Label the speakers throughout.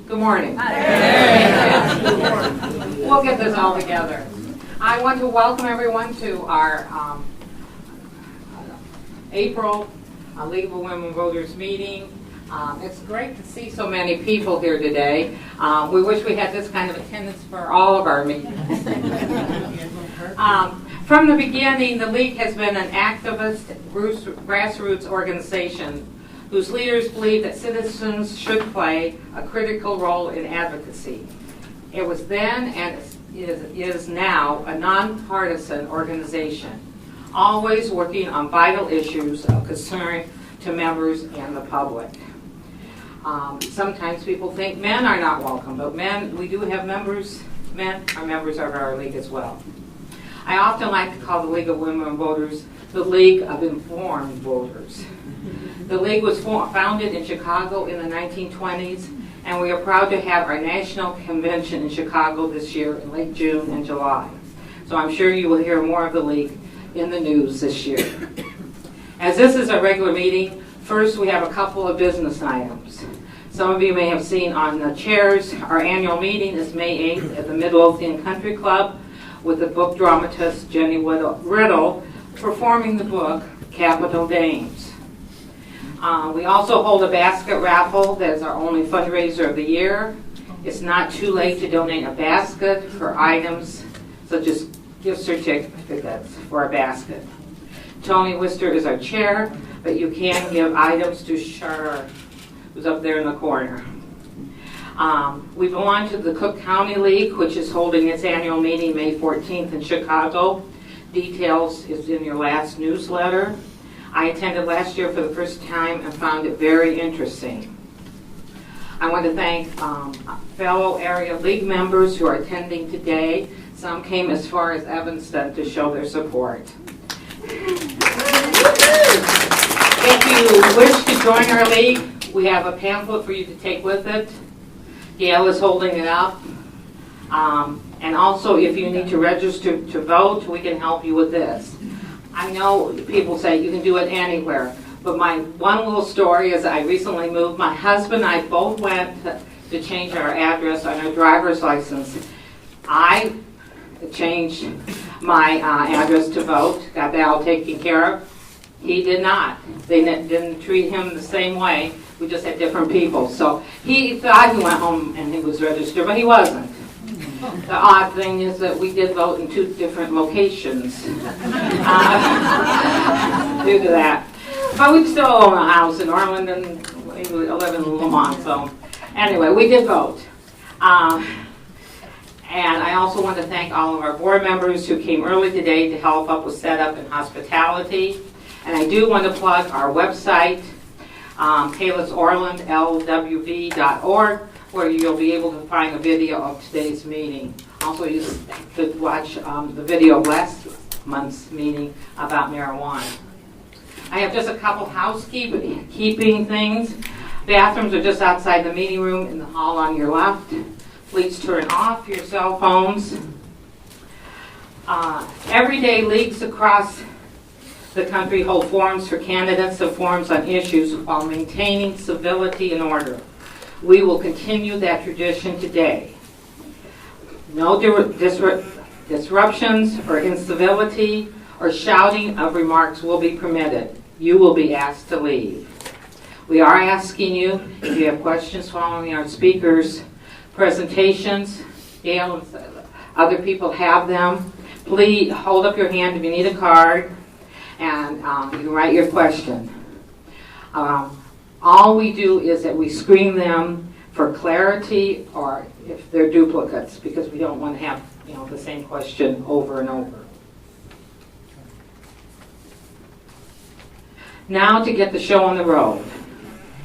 Speaker 1: Good morning. We'll get this all together. I want to welcome everyone to our April League of Women Voters meeting. It's great to see so many people here today. We wish we had this kind of attendance for all of our meetings. From the beginning, the League has been an activist, grassroots organization whose leaders believe that citizens should play a critical role in advocacy. It was then and is now a nonpartisan organization, always working on vital issues of concern to members and the public. Sometimes people think men are not welcome, but we do have members. Men are members of our League as well. I often like to call the League of Women Voters the League of Informed Voters. The League was founded in Chicago in the 1920s, and we are proud to have our national convention in Chicago this year in late June and July. So I'm sure you will hear more of the League in the news this year. As this is a regular meeting, first we have a couple of business items. Some of you may have seen on the chairs, our annual meeting is May 8th at the Midlothian Country Club with the book dramatist Jenny Riddle performing the book Capital Dames. We also hold a basket raffle that is our only fundraiser of the year. It's not too late to donate a basket for items such as gift certificates for a basket. Tony Wister is our chair, but you can give items to Shar, who's up there in the corner. We belong to the Cook County League, which is holding its annual meeting May 14th in Chicago. Details is in your last newsletter. I attended last year for the first time and found it very interesting. I want to thank fellow area league members who are attending today. Some came as far as Evanston to show their support. If you wish to join our league, we have a pamphlet for you to take with it. Gail is holding it up. And also, if you need to register to vote, we can help you with this. I know people say you can do it anywhere, but my one little story is I recently moved. My husband and I both went to change our address on our driver's license. I changed my address to vote, got that all taken care of. He did not. They didn't treat him the same way. We just had different people. So he thought he went home and he was registered, but he wasn't. The odd thing is that we did vote in 2 different locations due to that. But we still own a house in Orland and we live in Lamont. So anyway, we did vote. And I also want to thank all of our board members who came early today to help up with setup and hospitality. And I do want to plug our website, Palos, Orland, LWV.org, where you'll be able to find a video of today's meeting. Also, you could watch the video of last month's meeting about marijuana. I have just a couple housekeeping things. Bathrooms are just outside the meeting room in the hall on your left. Please turn off your cell phones. Everyday leagues across the country hold forums for candidates and forums on issues while maintaining civility and order. We will continue that tradition today. No disruptions or incivility or shouting of remarks will be permitted. You will be asked to leave. We are asking you, if you have questions following our speakers' presentations, Gail and other people have them. Please hold up your hand if you need a card, and you can write your question. All we do is that we screen them for clarity or if they're duplicates, because we don't want to have the same question over and over. Now to get the show on the road.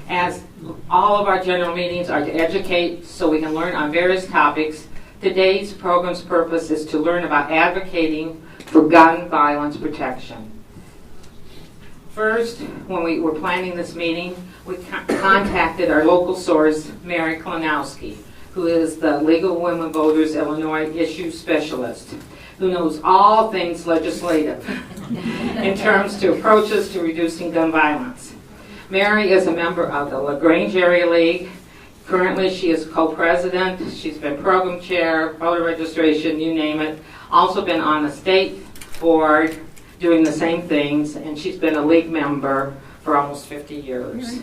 Speaker 1: As all of our general meetings are to educate so we can learn on various topics, today's program's purpose is to learn about advocating for gun violence protection. First, when we were planning this meeting, we contacted our local source, Mary Klonowski, who is the League of Women Voters Illinois issue specialist, who knows all things legislative in terms to approaches to reducing gun violence. Mary is a member of the LaGrange Area League Currently, she is co-president. She's been program chair, voter registration, you name it. Also been on the state board doing the same things, and she's been a league member for almost 50 years.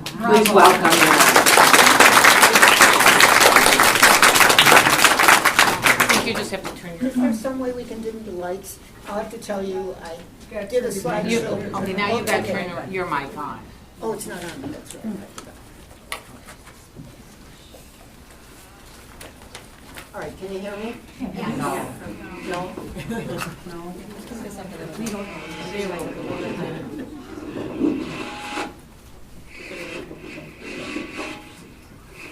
Speaker 1: Please welcome her. I think you just have to turn your
Speaker 2: Is there some way we can dim the lights? I'll have to tell you, I did a slideshow.
Speaker 1: Okay, now you've got to turn your mic on.
Speaker 2: Oh, it's not on, that's right. All right, can you hear me? No. No?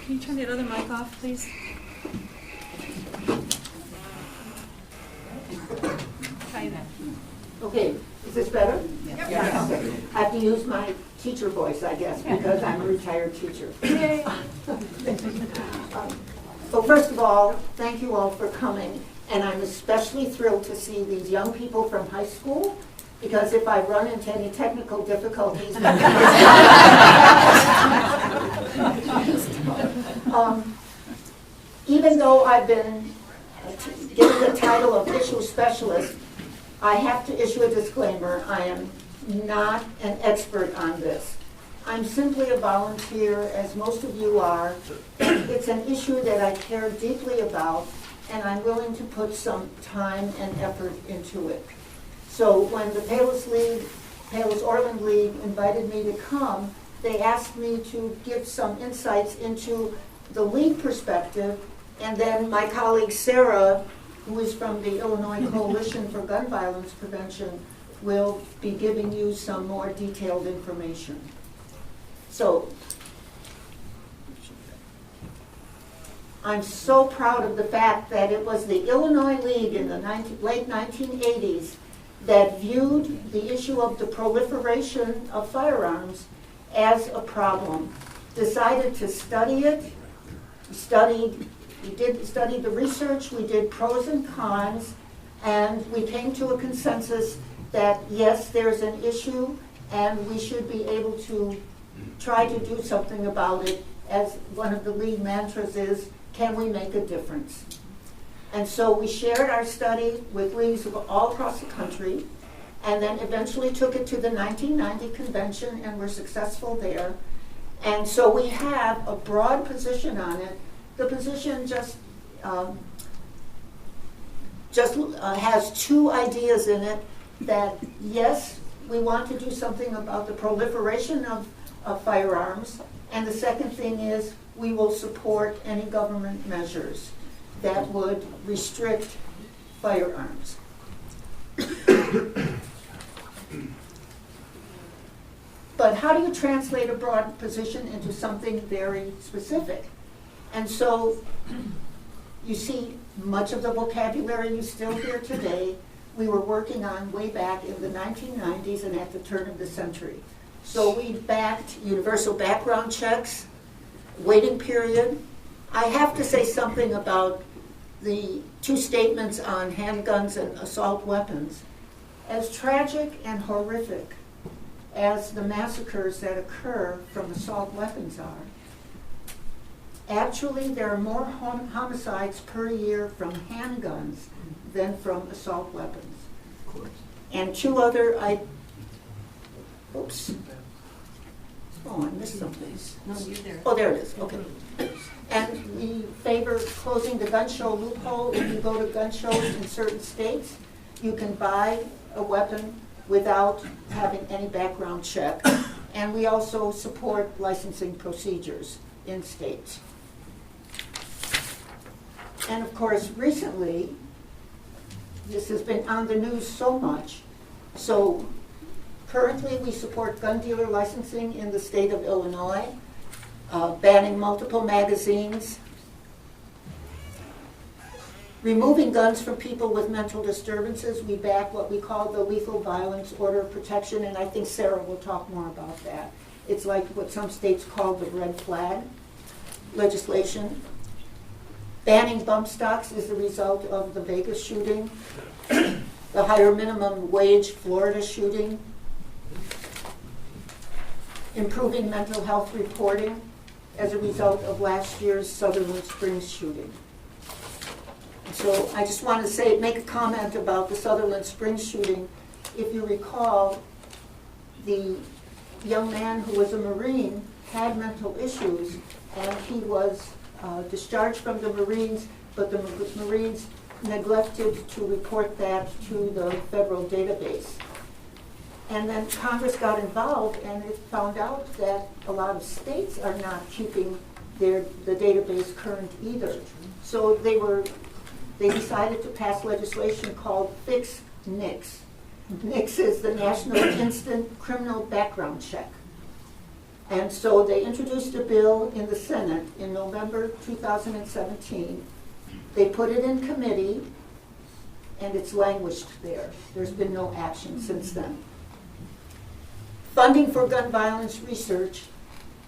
Speaker 3: Can you turn the other mic off, please? Try that.
Speaker 2: Okay, is this better? Yeah. Okay. I have to use my teacher voice, I guess, because I'm a retired teacher. Well, first of all, thank you all for coming, and I'm especially thrilled to see these young people from high school, because if I run into any technical difficulties, even though I've been given the title of issue specialist, I have to issue a disclaimer. I am not an expert on this. I'm simply a volunteer, as most of you are. It's an issue that I care deeply about, and I'm willing to put some time and effort into it. So when the Palos Orland League invited me to come, they asked me to give some insights into the league perspective, and then my colleague Sarah, who is from the Illinois Coalition for Gun Violence Prevention, will be giving you some more detailed information. So, I'm so proud of the fact that it was the Illinois League in the late 1980s that viewed the issue of the proliferation of firearms as a problem, decided to study it, studied the research, we did pros and cons, and we came to a consensus that yes, there's an issue and we should be able to try to do something about it. As one of the league mantras is, can we make a difference? And so we shared our study with leagues all across the country, and then eventually took it to the 1990 convention and were successful there. And so we have a broad position on it. The position just has two ideas in it, that yes, we want to do something about the proliferation of firearms, and the second thing is we will support any government measures that would restrict firearms. But how do you translate a broad position into something very specific? And so you see much of the vocabulary you still hear today, we were working on way back in the 1990s and at the turn of the century. So we backed universal background checks, waiting period. I have to say something about the two statements on handguns and assault weapons. As tragic and horrific as the massacres that occur from assault weapons are, actually there are more homicides per year from handguns than from assault weapons. Of course. And two other, oops. Oh, I missed something.
Speaker 3: No, you're there.
Speaker 2: Oh, there it is, okay. And we favor closing the gun show loophole. If you go to gun shows in certain states, you can buy a weapon without having any background check. And we also support licensing procedures in states. And of course, recently, this has been on the news so much. So currently, we support gun dealer licensing in the state of Illinois, banning multiple magazines, removing guns from people with mental disturbances. We back what we call the lethal violence order of protection, and I think Sarah will talk more about that. It's like what some states call the red flag legislation. Banning bump stocks is the result of the Vegas shooting, the higher minimum wage Florida shooting, improving mental health reporting, as a result of last year's Sutherland Springs shooting. So I just want to make a comment about the Sutherland Springs shooting. If you recall, the young man who was a Marine had mental issues, and he was discharged from the Marines, but the Marines neglected to report that to the federal database. And then Congress got involved, and it found out that a lot of states are not keeping the database current either. So they decided to pass legislation called Fix NICS. NICS is the National Instant Criminal Background Check. And so they introduced a bill in the Senate in November 2017. They put it in committee, and it's languished there. There's been no action since then. Funding for gun violence research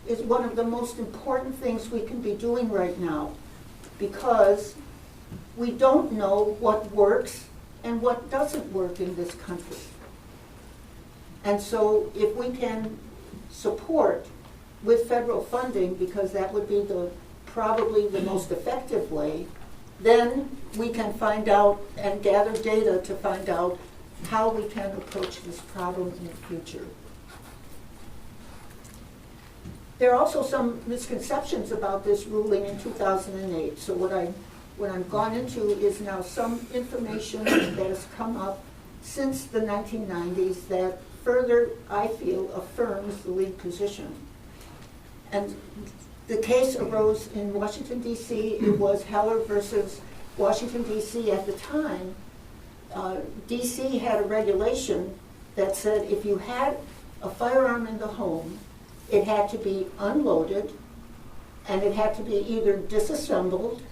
Speaker 2: is one of the most important things we can be doing right now, because we don't know what works and what doesn't work in this country. And so if we can support with federal funding, because that would be probably the most effective way, then we can find out and gather data to find out how we can approach this problem in the future. There are also some misconceptions about this ruling in 2008. So what I'm gone into is now some information that has come up since the 1990s that further, I feel, affirms the league position. And the case arose in Washington, D.C. It was Heller versus Washington, D.C. At the time. D.C. had a regulation that said if you had a firearm in the home, it had to be unloaded, and it had to be either disassembled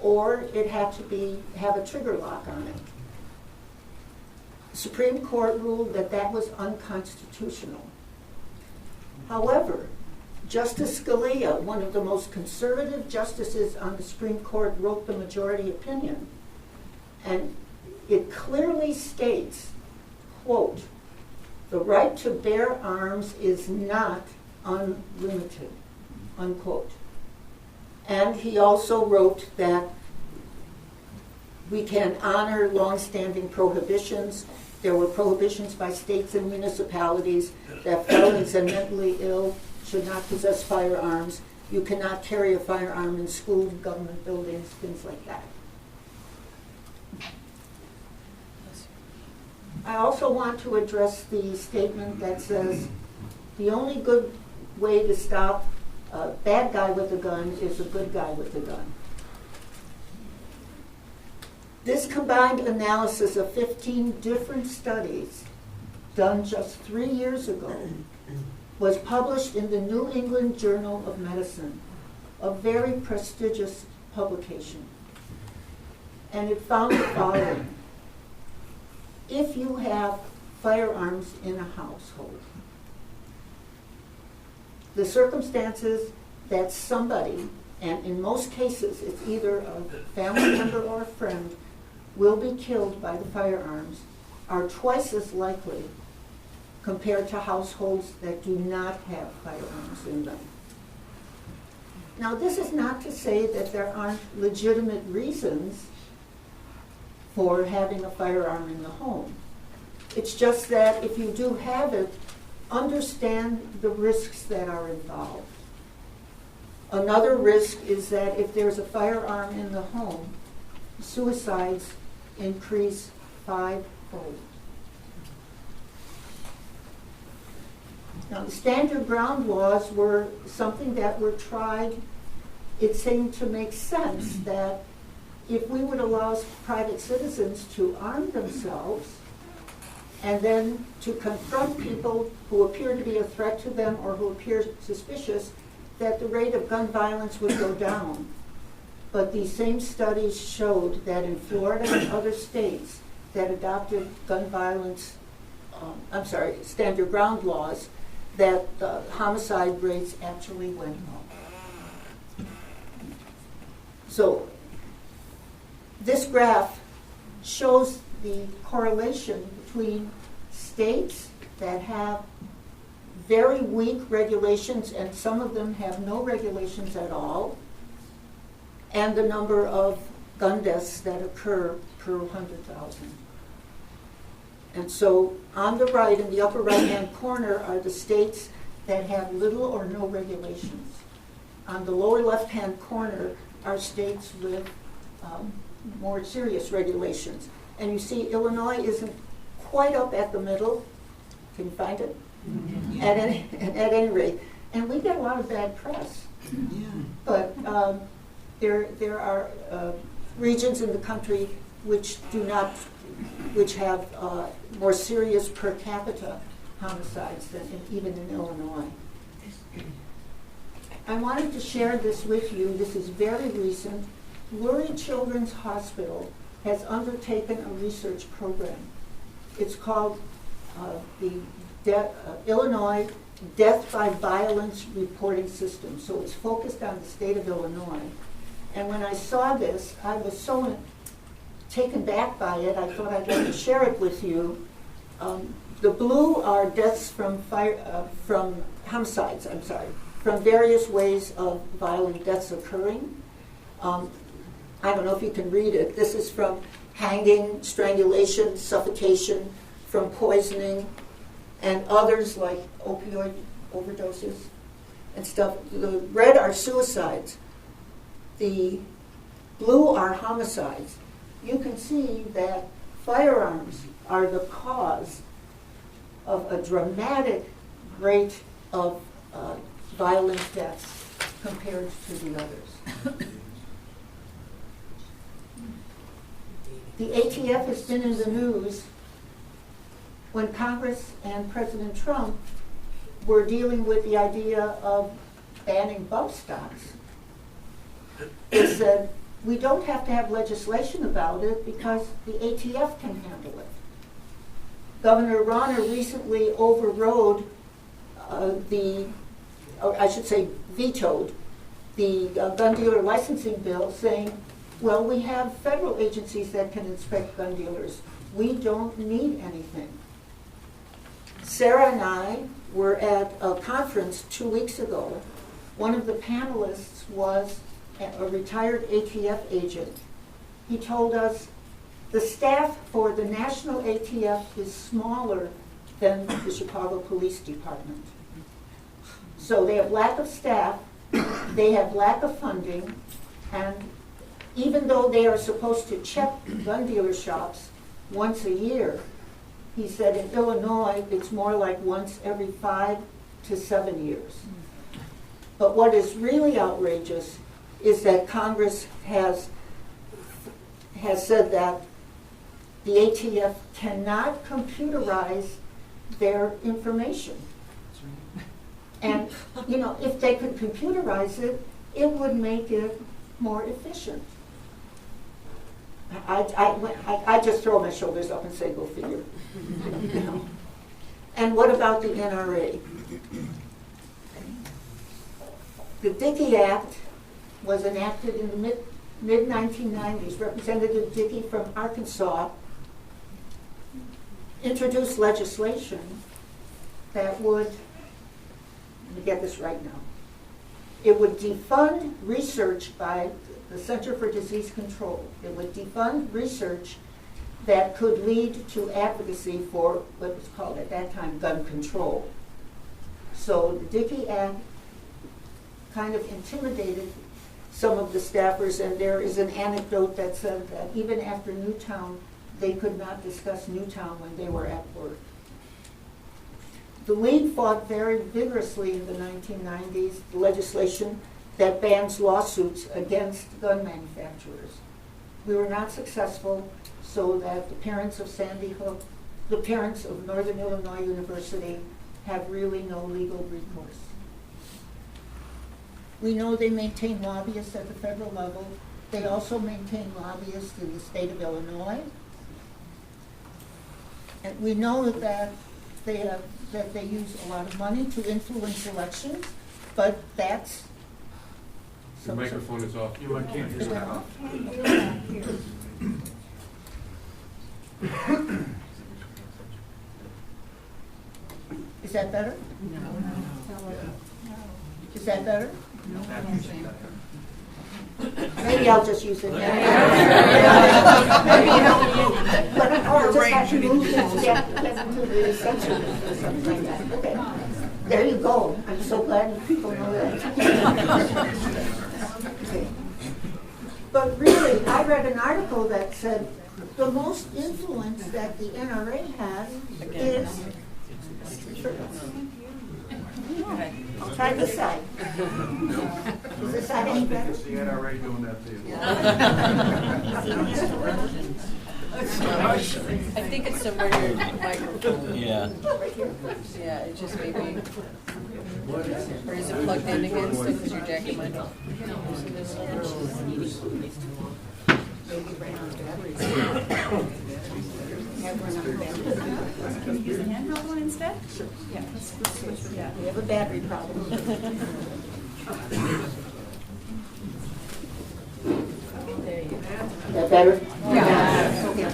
Speaker 2: or it had to have a trigger lock on it. The Supreme Court ruled that that was unconstitutional. However, Justice Scalia, one of the most conservative justices on the Supreme Court, wrote the majority opinion, and it clearly states, quote, "The right to bear arms is not unlimited," unquote. And he also wrote that we can honor longstanding prohibitions. There were prohibitions by states and municipalities that felons and mentally ill should not possess firearms. You cannot carry a firearm in school, government buildings, things like that. I also want to address the statement that says the only good way to stop a bad guy with a gun is a good guy with a gun. This combined analysis of 15 different studies done just 3 years ago was published in the New England Journal of Medicine, a very prestigious publication. And it found the following. If you have firearms in a household, the circumstances that somebody, and in most cases it's either a family member or a friend, will be killed by the firearms are twice as likely compared to households that do not have firearms in them. Now, this is not to say that there aren't legitimate reasons for having a firearm in the home. It's just that if you do have it, understand the risks that are involved. Another risk is that if there's a firearm in the home, suicides increase 5-fold. Now, the stand your ground laws were something that were tried. It seemed to make sense that if we would allow private citizens to arm themselves and then to confront people who appear to be a threat to them or who appear suspicious, that the rate of gun violence would go down. But these same studies showed that in Florida and other states that adopted stand your ground laws, that the homicide rates actually went up. So this graph shows the correlation between states that have very weak regulations, and some of them have no regulations at all, and the number of gun deaths that occur per 100,000. And so on the right, in the upper right-hand corner, are the states that have little or no regulations. On the lower left-hand corner are states with more serious regulations. And you see Illinois isn't quite up at the middle. Can you find it? Mm-hmm. At any rate. And we get a lot of bad press. Yeah. But there are regions in the country which have more serious per capita homicides than even in Illinois. I wanted to share this with you. This is very recent. Lurie Children's Hospital has undertaken a research program. It's called the Illinois Death by Violence Reporting System. So it's focused on the state of Illinois. And when I saw this, I was so taken back by it, I thought I'd like to share it with you. The blue are deaths from homicides, from various ways of violent deaths occurring. I don't know if you can read it. This is from hanging, strangulation, suffocation, from poisoning, and others like opioid overdoses and stuff. The red are suicides. The blue are homicides. You can see that firearms are the cause of a dramatic rate of violent deaths compared to the others. The ATF has been in the news when Congress and President Trump were dealing with the idea of banning bump stocks. They said, we don't have to have legislation about it because the ATF can handle it. Governor Rauner recently overrode vetoed the gun dealer licensing bill, saying, well, we have federal agencies that can inspect gun dealers. We don't need anything. Sarah and I were at a conference 2 weeks ago. One of the panelists was a retired ATF agent. He told us the staff for the national ATF is smaller than the Chicago Police Department. So they have lack of staff, they have lack of funding, and even though they are supposed to check gun dealer shops once a year, he said in Illinois it's more like once every 5 to 7 years. But what is really outrageous is that Congress has said that the ATF cannot computerize their information. And, you know, if they could computerize it, it would make it more efficient. I just throw my shoulders up and say, go figure. You know. And what about the NRA? The Dickey Act was enacted in the mid-1990s. Representative Dickey from Arkansas introduced legislation that would, let me get this right now, it would defund research by the Center for Disease Control. It would defund research that could lead to advocacy for what was called at that time gun control. So the Dickey Act kind of intimidated some of the staffers, and there is an anecdote that said that even after Newtown, they could not discuss Newtown when they were at work. The League fought very vigorously in the 1990s the legislation that bans lawsuits against gun manufacturers. We were not successful, so that the parents of Sandy Hook, the parents of Northern Illinois University, have really no legal recourse. We know they maintain lobbyists at the federal level. They also maintain lobbyists in the state of Illinois. And we know that they use a lot of money to influence elections, but that's...
Speaker 4: The microphone is off. You can't hear that off.
Speaker 2: that better? Is that better? Maybe I'll just use it now. But I'll just have to move it to get into the section or something like that. Okay. There you go. I'm so glad people know that. Okay. But really, I read an article that said the most influence that the NRA has is. I'll try this side. Is this side any better?
Speaker 4: It's the NRA doing that to you.
Speaker 3: I think it's somewhere near your microphone.
Speaker 5: Yeah.
Speaker 3: Yeah, it just maybe. Or is it plugged in against it because you're jacking mine off?
Speaker 6: Can you use the handheld one instead? Sure. Yeah, let's switch with that.
Speaker 2: We have a battery problem.
Speaker 6: There you go.
Speaker 2: Is that better?
Speaker 6: Yeah.
Speaker 2: Okay.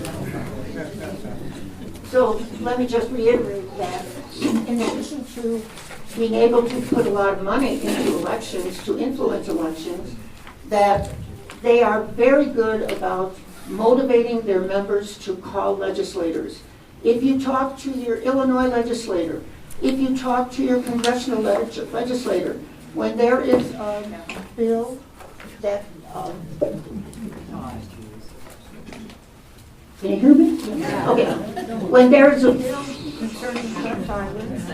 Speaker 2: So let me just reiterate that in addition to being able to put a lot of money into elections, to influence elections, that they are very good about motivating their members to call legislators. If you talk to your Illinois legislator, if you talk to your congressional legislator, when there is a bill that, can you hear me? Okay. When there is a bill concerning gun violence,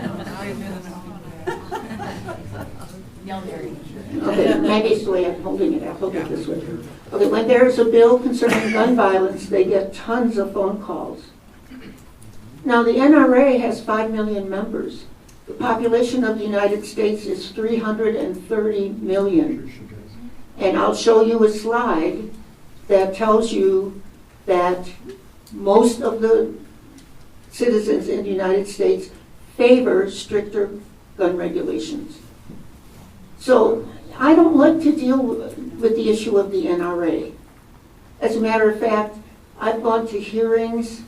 Speaker 2: okay, maybe it's the way I'm holding it. I'll hold it this way. Okay, when there is a bill concerning gun violence, they get tons of phone calls. Now, the NRA has 5 million members. The population of the United States is 330 million. And I'll show you a slide that tells you that most of the citizens in the United States favor stricter gun regulations. So I don't like to deal with the issue of the NRA. As a matter of fact, I've gone to hearings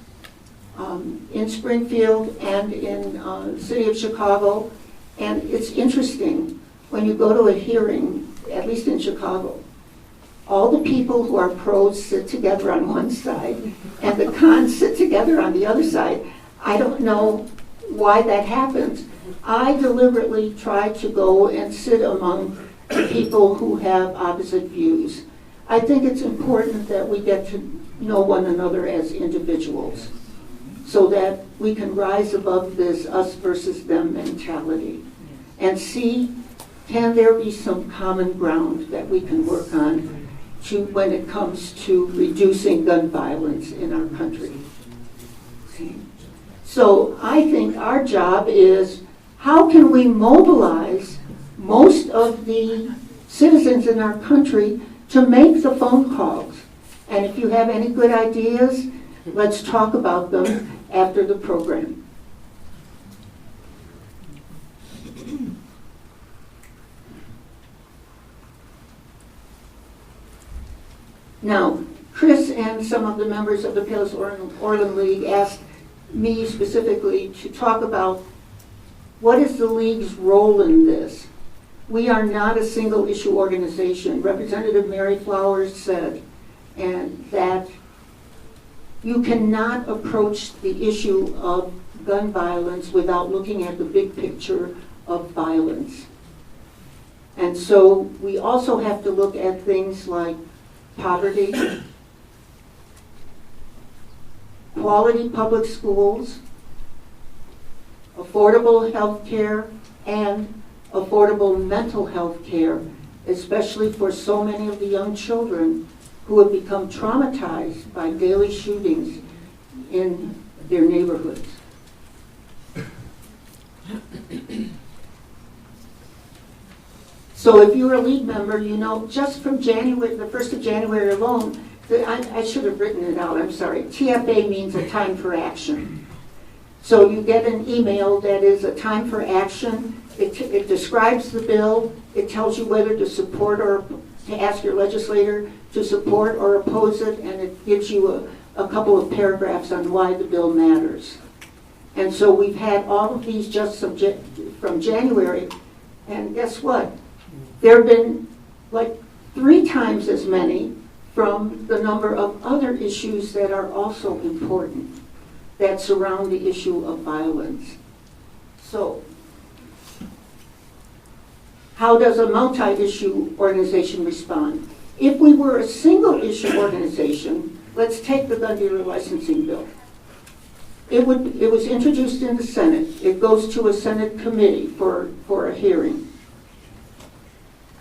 Speaker 2: in Springfield and in the city of Chicago, and it's interesting when you go to a hearing, at least in Chicago, all the people who are pros sit together on one side and the cons sit together on the other side. I don't know why that happens. I deliberately try to go and sit among the people who have opposite views. I think it's important that we get to know one another as individuals so that we can rise above this us versus them mentality and see, can there be some common ground that we can work on when it comes to reducing gun violence in our country. So I think our job is, how can we mobilize most of the citizens in our country to make the phone calls? And if you have any good ideas, let's talk about them after the program. Now, Chris and some of the members of the Palos Orland League asked me specifically to talk about what is the League's role in this. We are not a single issue organization. Representative Mary Flowers said and that you cannot approach the issue of gun violence without looking at the big picture of violence. And so we also have to look at things like poverty, quality public schools, affordable health care, and affordable mental health care, especially for so many of the young children who have become traumatized by daily shootings in their neighborhoods. So if you're a League member, you know, just from January, the 1st of January alone, I should have written it out, I'm sorry. TFA means a time for action. So you get an email that is a time for action. It describes the bill. It tells you whether to support or to ask your legislator to support or oppose it, and it gives you a couple of paragraphs on why the bill matters. And so we've had all of these just from January, and guess what? There have been like 3 times as many from the number of other issues that are also important that surround the issue of violence. So, how does a multi-issue organization respond? If we were a single-issue organization, let's take the gun dealer licensing bill. It was introduced in the Senate. It goes to a Senate committee for a hearing.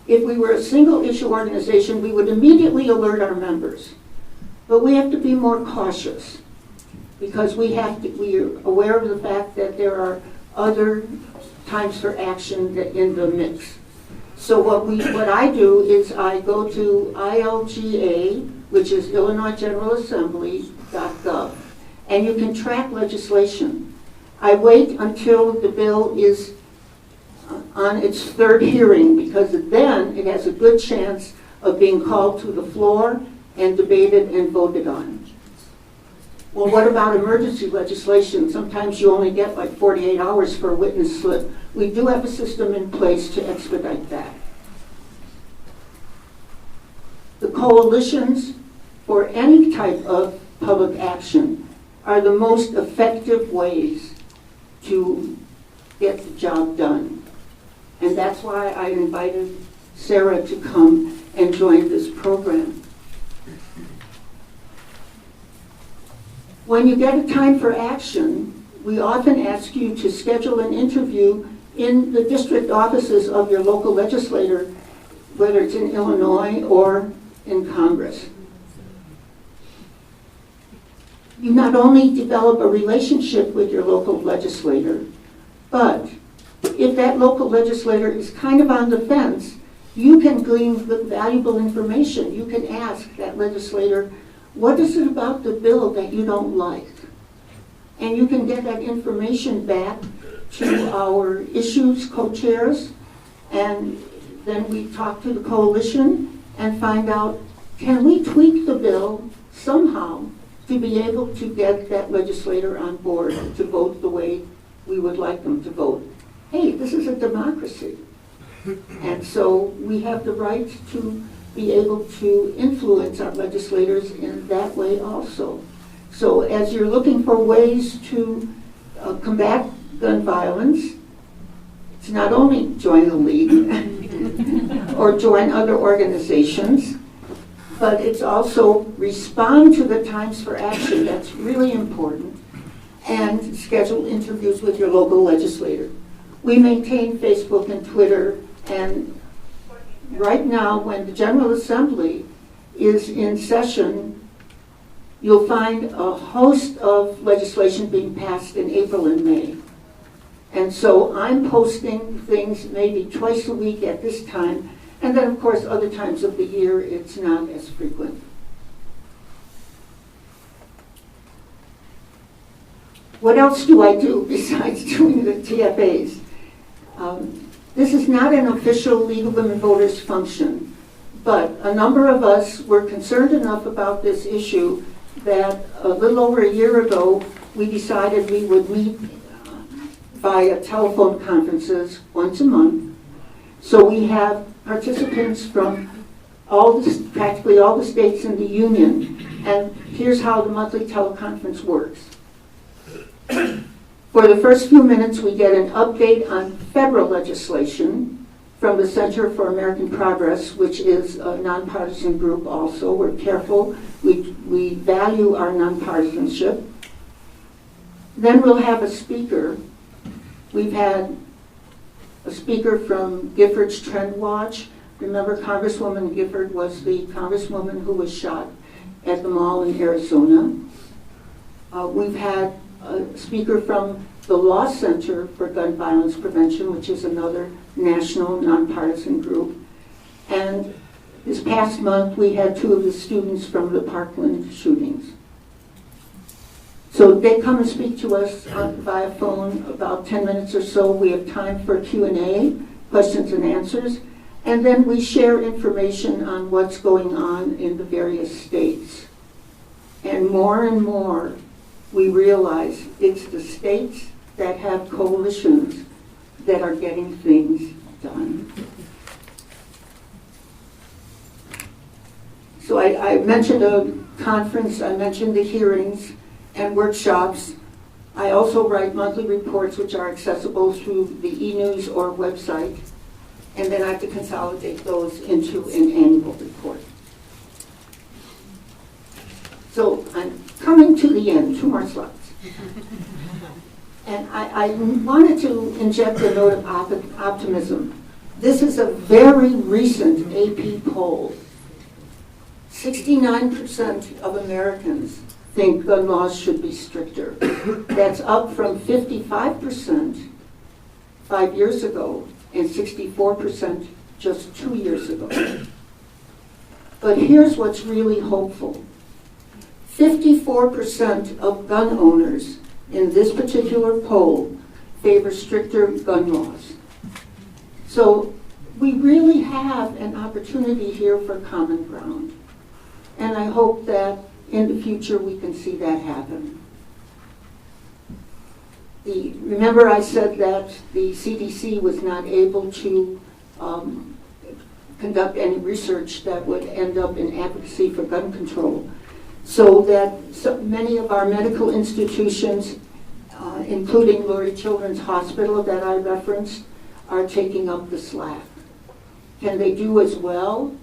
Speaker 2: If we were a single-issue organization, we would immediately alert our members. But we have to be more cautious because we are aware of the fact that there are other times for action in the mix. So what I do is I go to ILGA, which is Illinois General Assembly.gov, and you can track legislation. I wait until the bill is on its 3rd hearing, because then it has a good chance of being called to the floor and debated and voted on. Well, what about emergency legislation? Sometimes you only get like 48 hours for a witness slip. We do have a system in place to expedite that. The coalitions for any type of public action are the most effective ways to get the job done. And that's why I invited Sarah to come and join this program. When you get a time for action, we often ask you to schedule an interview in the district offices of your local legislator, whether it's in Illinois or in Congress. You not only develop a relationship with your local legislator, but if that local legislator is kind of on the fence, you can glean valuable information. You can ask that legislator, what is it about the bill that you don't like? And you can get that information back to our issues co-chairs, and then we talk to the coalition and find out, can we tweak the bill somehow to be able to get that legislator on board to vote the way we would like them to vote? Hey, this is a democracy. And so we have the right to be able to influence our legislators in that way also. So as you're looking for ways to combat gun violence, it's not only join the league or join other organizations, but it's also respond to the times for action. That's really important. And schedule interviews with your local legislator. We maintain Facebook and Twitter, and right now when the General Assembly is in session, you'll find a host of legislation being passed in April and May. And so I'm posting things maybe twice a week at this time, and then of course other times of the year it's not as frequent. What else do I do besides doing the TFAs? This is not an official League of Women Voters function, but a number of us were concerned enough about this issue that a little over a year ago we decided we would meet via telephone conferences once a month. So we have participants from practically all the states in the union, and here's how the monthly teleconference works. For the first few minutes, we get an update on federal legislation from the Center for American Progress, which is a nonpartisan group also. We're careful. We value our nonpartisanship. Then we'll have a speaker. We've had a speaker from Gifford's Trend Watch. Remember, Congresswoman Gifford was the congresswoman who was shot at the mall in Arizona. We've had a speaker from the Law Center for Gun Violence Prevention, which is another national nonpartisan group. And this past month, we had 2 of the students from the Parkland shootings. So they come and speak to us via phone about 10 minutes or so. We have time for Q&A, questions and answers. And then we share information on what's going on in the various states. And more we realize it's the states that have coalitions that are getting things done. So I mentioned a conference, I mentioned the hearings and workshops. I also write monthly reports which are accessible through the e-news or website, and then I have to consolidate those into an annual report. So I'm coming to the end, 2 more slides. And I wanted to inject a note of optimism. This is a very recent AP poll. 69% of Americans think gun laws should be stricter. That's up from 55% 5 years ago and 64% just 2 years ago. But here's what's really hopeful. 54% of gun owners in this particular poll favor stricter gun laws. So we really have an opportunity here for common ground. And I hope that in the future we can see that happen. Remember I said that the CDC was not able to conduct any research that would end up in advocacy for gun control. So that many of our medical institutions, including Lurie Children's Hospital that I referenced, are taking up the slack. Can they do as well?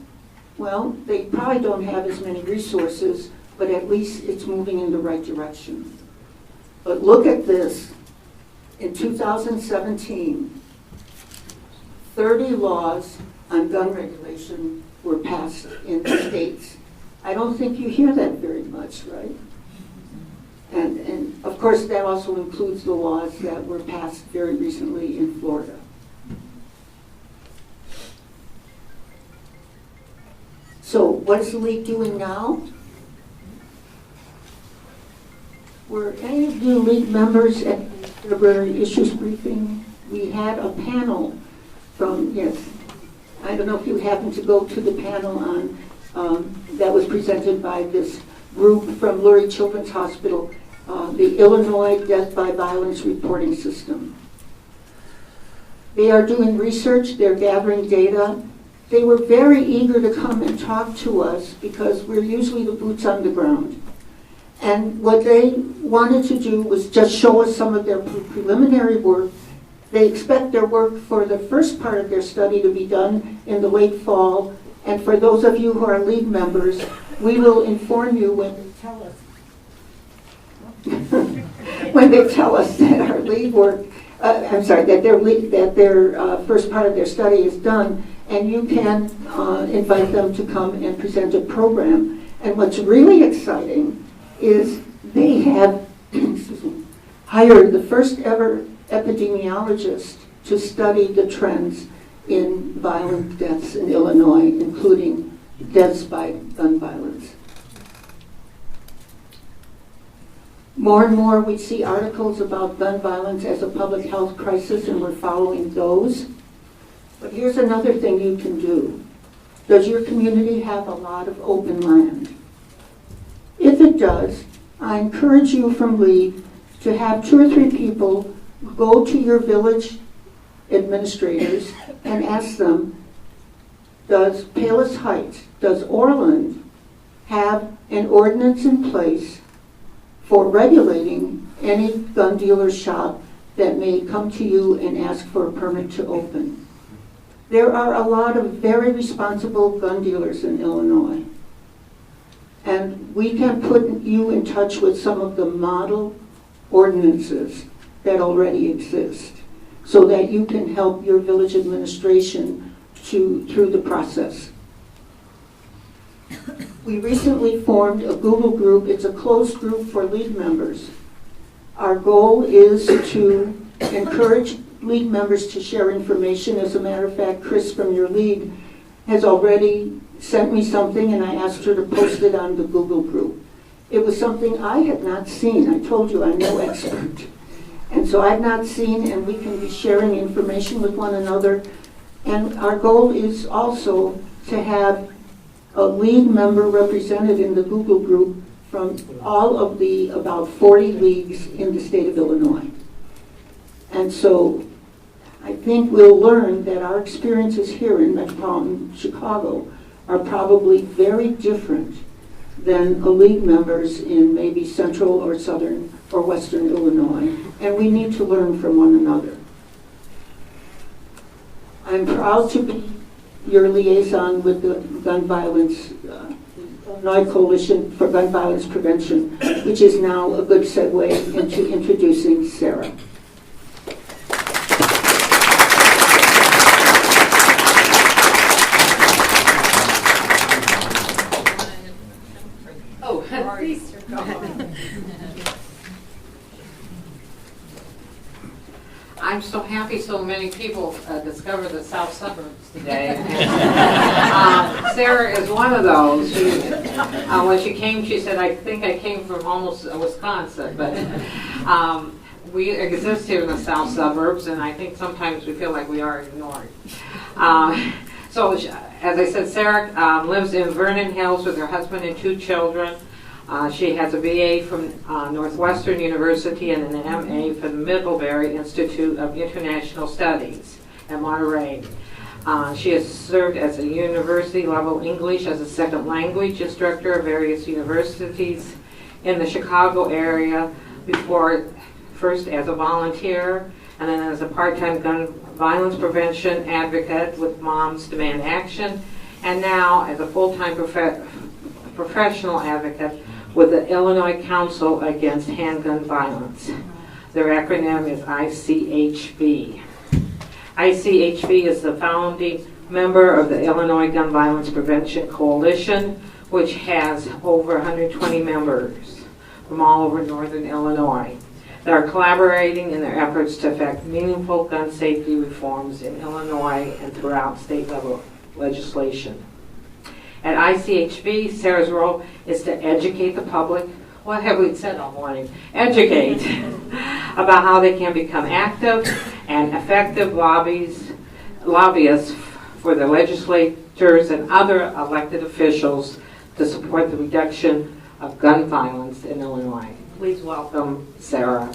Speaker 2: Well, they probably don't have as many resources, but at least it's moving in the right direction. But look at this. In 2017, 30 laws on gun regulation were passed in the states. I don't think you hear that very much, right? And of course that also includes the laws that were passed very recently in Florida. So what is the League doing now? Were any of you League members at the February issues briefing? We had a panel from, yes, I don't know if you happened to go to the panel on that was presented by this group from Lurie Children's Hospital, the Illinois Death by Violence Reporting System. They are doing research, they're gathering data. They were very eager to come and talk to us because we're usually the boots on the ground. And what they wanted to do was just show us some of their preliminary work. They expect their work for the first part of their study to be done in the late fall. And for those of you who are League members, we will inform you when they tell us that our League work, that their first part of their study is done, and you can invite them to come and present a program. And what's really exciting is they have hired the first ever epidemiologist to study the trends in violent deaths in Illinois, including deaths by gun violence. More and more we see articles about gun violence as a public health crisis, and we're following those. But here's another thing you can do. Does your community have a lot of open land? If it does, I encourage you from League to have 2 or 3 people go to your village administrators and ask them, does Palos Heights, does Orland have an ordinance in place for regulating any gun dealer shop that may come to you and ask for a permit to open? There are a lot of very responsible gun dealers in Illinois. And we can put you in touch with some of the model ordinances that already exist so that you can help your village administration through the process. We recently formed a Google group. It's a closed group for League members. Our goal is to encourage League members to share information. As a matter of fact, Chris from your League has already sent me something, and I asked her to post it on the Google group. It was something I had not seen. I told you I'm no expert. And so I've not seen, and we can be sharing information with one another. And our goal is also to have a League member represented in the Google group from all of the about 40 leagues in the state of Illinois. And so I think we'll learn that our experiences here in metropolitan Chicago are probably very different than the league members in maybe central or southern or western Illinois, and we need to learn from one another. I'm proud to be your liaison with the Gun Violence, Illinois Coalition for Gun Violence Prevention, which is now a good segue into introducing Sarah.
Speaker 1: I'm so happy so many people discovered the south suburbs today. Sarah is one of those. When she came, she said, I think I came from almost Wisconsin, but we exist here in the south suburbs, and I think sometimes we feel like we are ignored. So, as I said, Sarah lives in Vernon Hills with her husband and 2 children. She has a BA from Northwestern University and an MA from the Middlebury Institute of International Studies at Monterey. She has served as a university-level English as a second language instructor at various universities in the Chicago area before first as a volunteer and then as a part-time gun violence prevention advocate with Moms Demand Action, and now as a full-time professional advocate with the Illinois Council Against Handgun Violence. Their acronym is ICHV. ICHV is the founding member of the Illinois Gun Violence Prevention Coalition, which has over 120 members from all over northern Illinois that are collaborating in their efforts to effect meaningful gun safety reforms in Illinois and throughout state level legislation. At ICHV, Sarah's role is to educate the public. What have we said all morning? Educate about how they can become active and effective lobbyists for the legislators and other elected officials to support the reduction of gun violence in Illinois. Please welcome Sarah.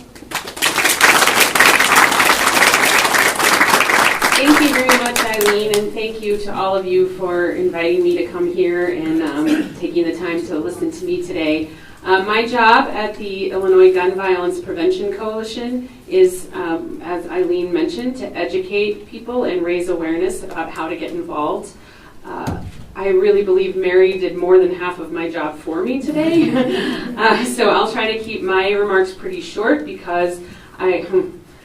Speaker 6: Thank you very much, Eileen, and thank you to all of you for inviting me to come here and taking the time to listen to me today. My job at the Illinois Gun Violence Prevention Coalition is, as Eileen mentioned, to educate people and raise awareness about how to get involved. I really believe Mary did more than half of my job for me today, so I'll try to keep my remarks pretty short because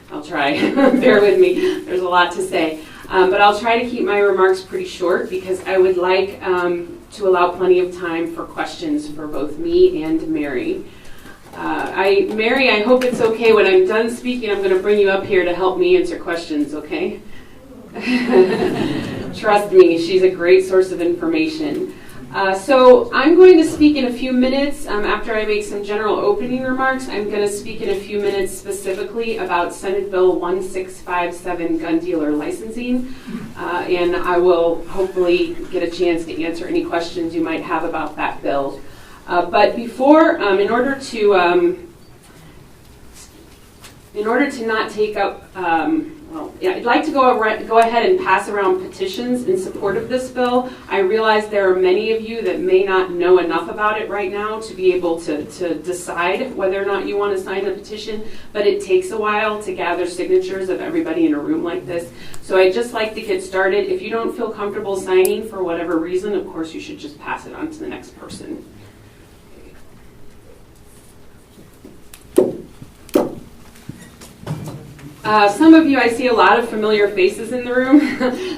Speaker 6: I'll try. Bear with me. There's a lot to say. But I'll try to keep my remarks pretty short because I would like to allow plenty of time for questions for both me and Mary. Mary, I hope it's okay when I'm done speaking, I'm going to bring you up here to help me answer questions, okay? Trust me, she's a great source of information. So I'm going to speak in a few minutes. After I make some general opening remarks, I'm going to speak in a few minutes specifically about Senate Bill 1657, gun dealer licensing, and I will hopefully get a chance to answer any questions you might have about that bill. But before, in order to not take up I'd like to go ahead and pass around petitions in support of this bill. I realize there are many of you that may not know enough about it right now to be able to decide whether or not you want to sign a petition, but it takes a while to gather signatures of everybody in a room like this. So I'd just like to get started. If you don't feel comfortable signing for whatever reason, of course you should just pass it on to the next person. Some of you, I see a lot of familiar faces in the room.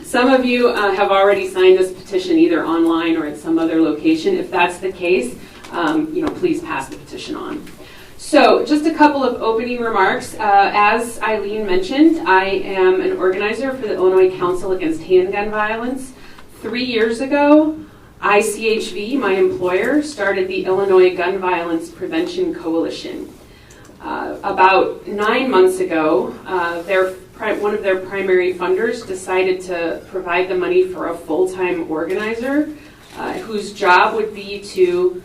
Speaker 6: Some of you have already signed this petition either online or at some other location. If that's the case, please pass the petition on. So just a couple of opening remarks. As Eileen mentioned, I am an organizer for the Illinois Council Against Handgun Violence. 3 years ago, ICHV, my employer, started the Illinois Gun Violence Prevention Coalition. About 9 months ago, one of their primary funders decided to provide the money for a full-time organizer whose job would be to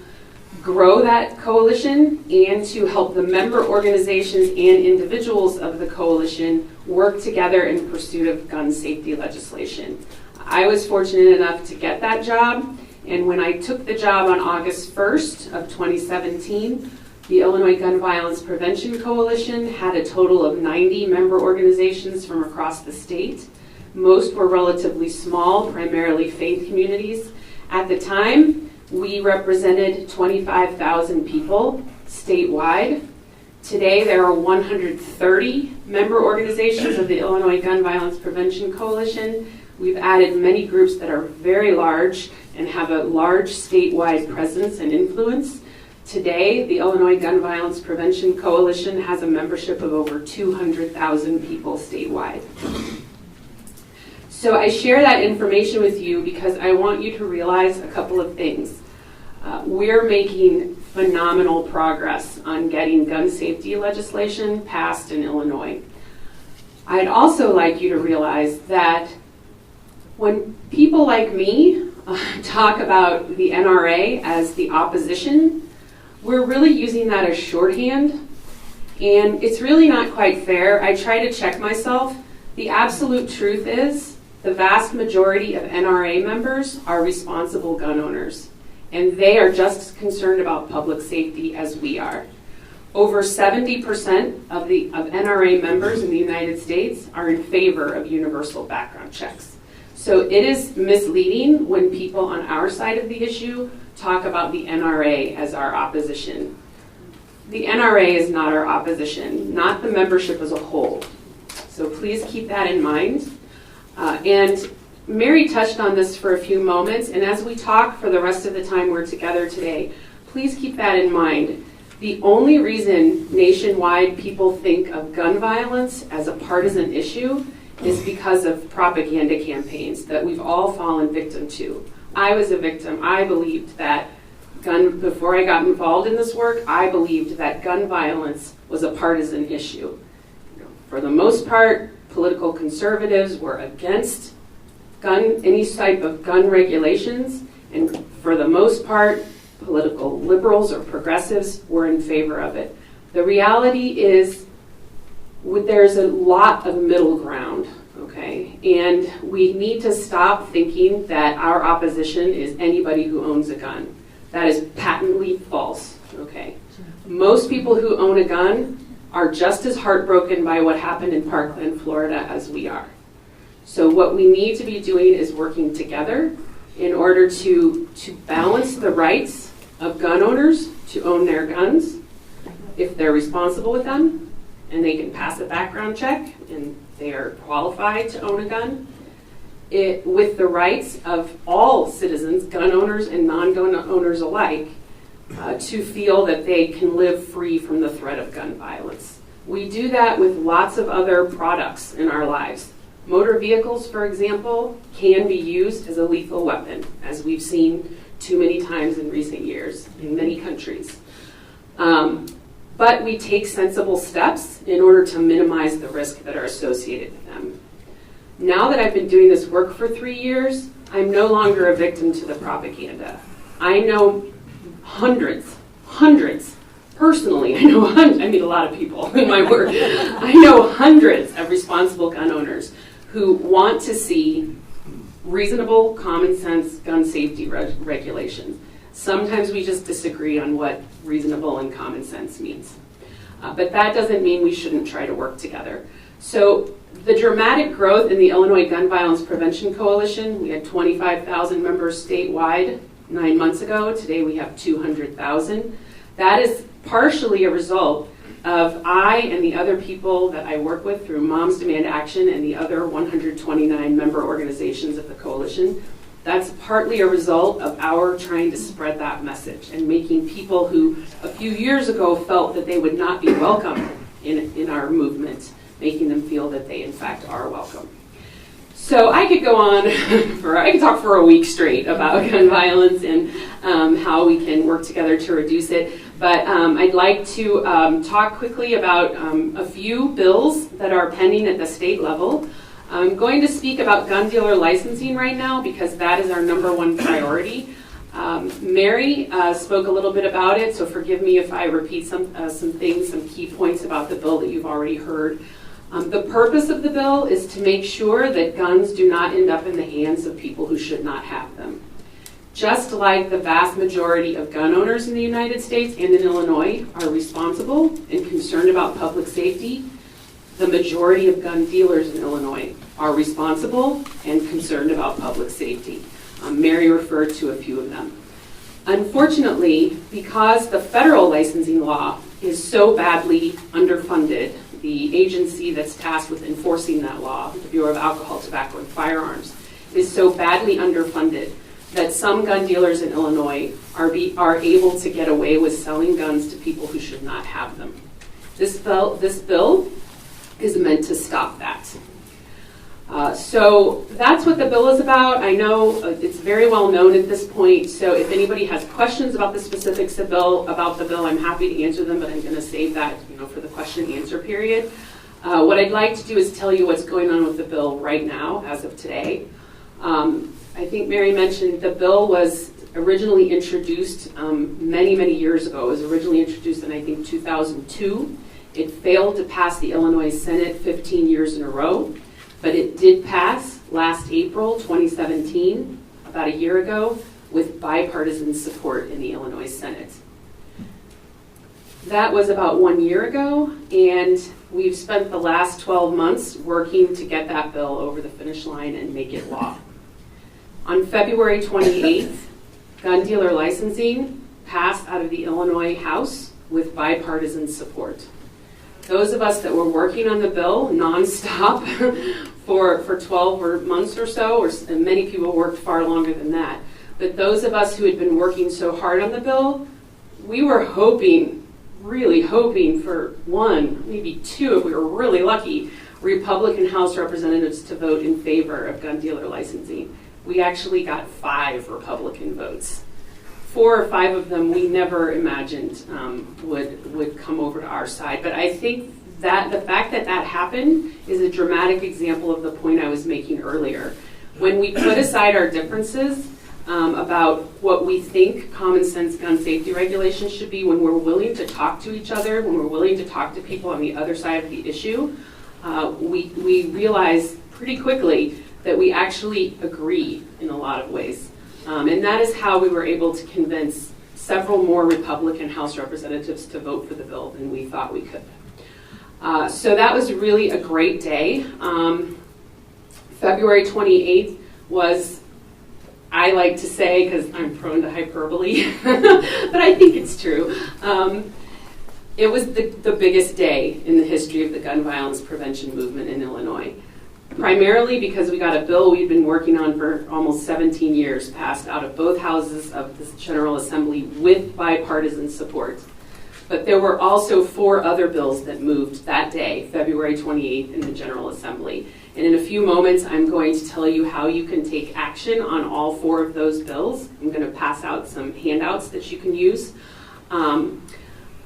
Speaker 6: grow that coalition and to help the member organizations and individuals of the coalition work together in pursuit of gun safety legislation. I was fortunate enough to get that job, and when I took the job on August 1st of 2017, the Illinois Gun Violence Prevention Coalition had a total of 90 member organizations from across the state. Most were relatively small, primarily faith communities. At the time, we represented 25,000 people statewide. Today, there are 130 member organizations of the Illinois Gun Violence Prevention Coalition. We've added many groups that are very large and have a large statewide presence and influence. Today, the Illinois Gun Violence Prevention Coalition has a membership of over 200,000 people statewide. So I share that information with you because I want you to realize a couple of things. We're making phenomenal progress on getting gun safety legislation passed in Illinois. I'd also like you to realize that when people like me talk about the NRA as the opposition, we're really using that as shorthand, and it's really not quite fair. I try to check myself. The absolute truth is the vast majority of NRA members are responsible gun owners, and they are just as concerned about public safety as we are. Over 70% of NRA members in the United States are in favor of universal background checks. So it is misleading when people on our side of the issue talk about the NRA as our opposition. The NRA is not our opposition, not the membership as a whole. So please keep that in mind. And Mary touched on this for a few moments, and as we talk for the rest of the time we're together today, please keep that in mind. The only reason nationwide people think of gun violence as a partisan issue is because of propaganda campaigns that we've all fallen victim to. I was a victim. I believed that before I got involved in this work, I believed that gun violence was a partisan issue. For the most part, political conservatives were against any type of gun regulations, and for the most part, political liberals or progressives were in favor of it. The reality is there's a lot of middle ground, okay? And we need to stop thinking that our opposition is anybody who owns a gun. That is patently false, okay? Most people who own a gun are just as heartbroken by what happened in Parkland, Florida as we are. So what we need to be doing is working together in order to balance the rights of gun owners to own their guns if they're responsible with them and they can pass a background check and they are qualified to own a gun, with the rights of all citizens, gun owners and non-gun owners alike, to feel that they can live free from the threat of gun violence. We do that with lots of other products in our lives. Motor vehicles, for example, can be used as a lethal weapon, as we've seen too many times in recent years in many countries. But we take sensible steps in order to minimize the risk that are associated with them. Now that I've been doing this work for 3 years, I'm no longer a victim to the propaganda. I know hundreds, personally, I meet a lot of people in my work. I know hundreds of responsible gun owners who want to see reasonable, common sense gun safety regulations. Sometimes we just disagree on what reasonable and common sense means. But that doesn't mean we shouldn't try to work together. So the dramatic growth in the Illinois Gun Violence Prevention Coalition, we had 25,000 members statewide 9 months ago. Today we have 200,000. That is partially a result of I and the other people that I work with through Moms Demand Action and the other 129 member organizations of the coalition. That's partly a result of our trying to spread that message and making people who a few years ago felt that they would not be welcome in our movement, making them feel that they in fact are welcome. So I could go on I could talk for a week straight about gun violence and how we can work together to reduce it. But I'd like to talk quickly about a few bills that are pending at the state level. I'm going to speak about gun dealer licensing right now because that is our #1 priority. Mary spoke a little bit about it, so forgive me if I repeat some things, some key points about the bill that you've already heard. The purpose of the bill is to make sure that guns do not end up in the hands of people who should not have them. Just like the vast majority of gun owners in the United States and in Illinois are responsible and concerned about public safety, the majority of gun dealers in Illinois are responsible and concerned about public safety. Mary referred to a few of them. Unfortunately, because the federal licensing law is so badly underfunded, the agency that's tasked with enforcing that law, the Bureau of Alcohol, Tobacco, and Firearms, is so badly underfunded that some gun dealers in Illinois are able to get away with selling guns to people who should not have them. This bill is meant to stop that. So that's what the bill is about. I know it's very well known at this point, so if anybody has questions about the specifics about the bill, I'm happy to answer them, but I'm going to save that for the question and answer period. What I'd like to do is tell you what's going on with the bill right now, as of today. I think Mary mentioned the bill was originally introduced many, many years ago. It was originally introduced in, I think, 2002. It failed to pass the Illinois Senate 15 years in a row, but it did pass last April 2017, about a year ago, with bipartisan support in the Illinois Senate. That was about 1 year ago, and we've spent the last 12 months working to get that bill over the finish line and make it law. On February 28th, gun dealer licensing passed out of the Illinois House with bipartisan support. Those of us that were working on the bill nonstop for 12 months or so, and many people worked far longer than that, but those of us who had been working so hard on the bill, we were really hoping for one, maybe two, if we were really lucky, Republican House representatives to vote in favor of gun dealer licensing. We actually got 5 Republican votes. 4 or 5 of them we never imagined would come over to our side. But I think that the fact that that happened is a dramatic example of the point I was making earlier. When we put aside our differences about what we think common sense gun safety regulations should be, when we're willing to talk to each other, when we're willing to talk to people on the other side of the issue, we realize pretty quickly that we actually agree in a lot of ways. And that is how we were able to convince several more Republican House representatives to vote for the bill than we thought we could. So that was really a great day. February 28th was, I like to say, because I'm prone to hyperbole, but I think it's true. It was the biggest day in the history of the gun violence prevention movement in Illinois. Primarily because we got a bill we'd been working on for almost 17 years, passed out of both houses of the General Assembly with bipartisan support. But there were also 4 other bills that moved that day, February 28th, in the General Assembly. And in a few moments, I'm going to tell you how you can take action on all 4 of those bills. I'm going to pass out some handouts that you can use.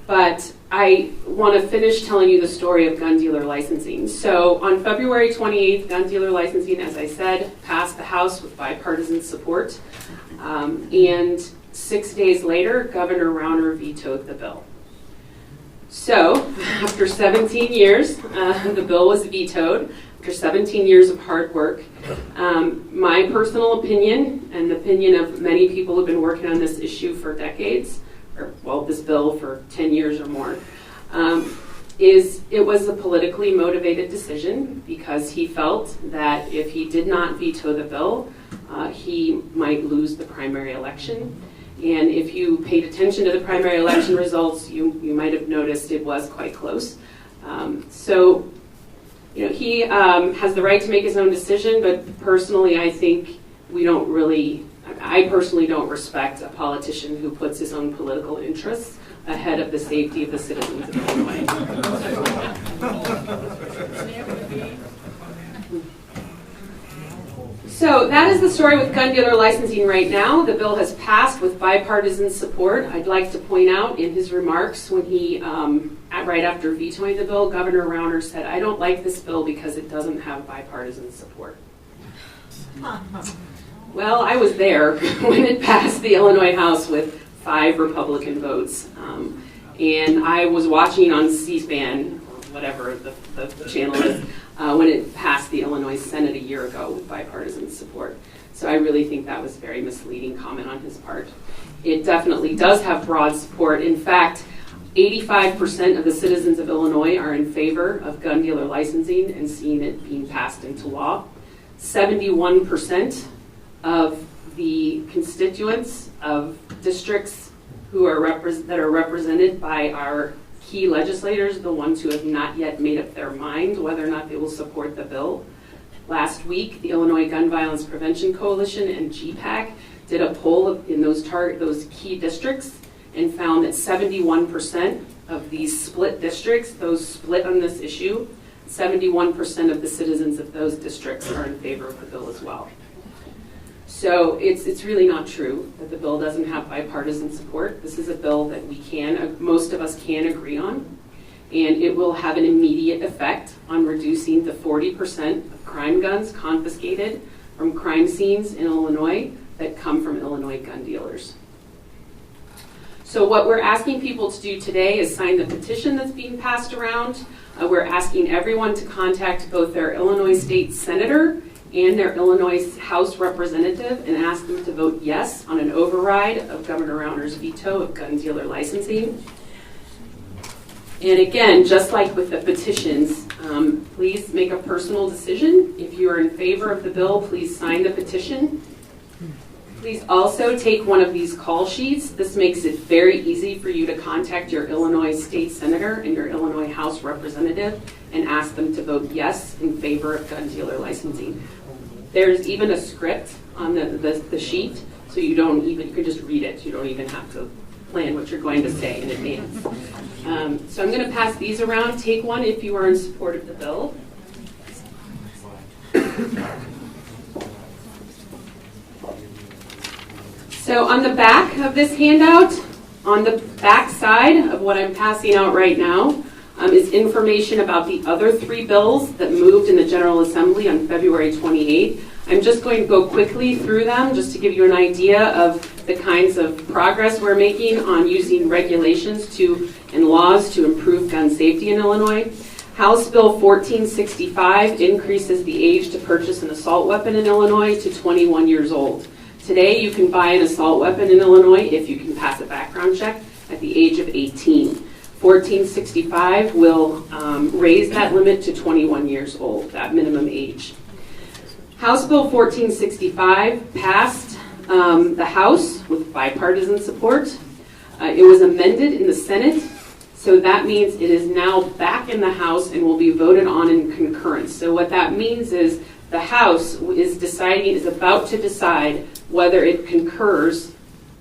Speaker 6: But I want to finish telling you the story of gun dealer licensing. So on February 28th, gun dealer licensing, as I said, passed the House with bipartisan support. And 6 days later, Governor Rauner vetoed the bill. So after 17 years, the bill was vetoed. After 17 years of hard work, my personal opinion, and the opinion of many people who've been working on this issue for decades, this bill for 10 years or more, is it was a politically motivated decision because he felt that if he did not veto the bill, he might lose the primary election. And if you paid attention to the primary election results, you might have noticed it was quite close. So he has the right to make his own decision, but personally I think I personally don't respect a politician who puts his own political interests ahead of the safety of the citizens of Illinois. So that is the story with gun dealer licensing right now. The bill has passed with bipartisan support. I'd like to point out in his remarks when he, right after vetoing the bill, Governor Rauner said, "I don't like this bill because it doesn't have bipartisan support." Well, I was there when it passed the Illinois House with 5 Republican votes. And I was watching on C-SPAN, whatever the channel is, when it passed the Illinois Senate a year ago with bipartisan support. So I really think that was a very misleading comment on his part. It definitely does have broad support. In fact, 85% of the citizens of Illinois are in favor of gun dealer licensing and seeing it being passed into law. 71% of the constituents of districts who are that are represented by our key legislators, the ones who have not yet made up their mind whether or not they will support the bill. Last week, the Illinois Gun Violence Prevention Coalition and GPAC did a poll in those key districts and found that 71% of these split districts, those split on this issue, 71% of the citizens of those districts are in favor of the bill as well. So it's really not true that the bill doesn't have bipartisan support. This is a bill that most of us can agree on, and it will have an immediate effect on reducing the 40% of crime guns confiscated from crime scenes in Illinois that come from Illinois gun dealers. So what we're asking people to do today is sign the petition that's being passed around. We're asking everyone to contact both their Illinois state senator and their Illinois House representative and ask them to vote yes on an override of Governor Rauner's veto of gun dealer licensing. And again, just like with the petitions, please make a personal decision. If you are in favor of the bill, please sign the petition. Please also take one of these call sheets. This makes it very easy for you to contact your Illinois state senator and your Illinois House representative and ask them to vote yes in favor of gun dealer licensing. There's even a script on the sheet, so you can just read it. You don't even have to plan what you're going to say in advance. So I'm going to pass these around. Take one if you are in support of the bill. So on the back of this handout, on the back side of what I'm passing out right now, is information about the other 3 bills that moved in the General Assembly on February 28th. I'm just going to go quickly through them just to give you an idea of the kinds of progress we're making on using regulations and laws to improve gun safety in Illinois. House Bill 1465 increases the age to purchase an assault weapon in Illinois to 21 years old. Today, you can buy an assault weapon in Illinois if you can pass a background check at the age of 18. 1465 will raise that limit to 21 years old, that minimum age. House Bill 1465 passed the House with bipartisan support. It was amended in the Senate, so that means it is now back in the House and will be voted on in concurrence. So what that means is the House is about to decide whether it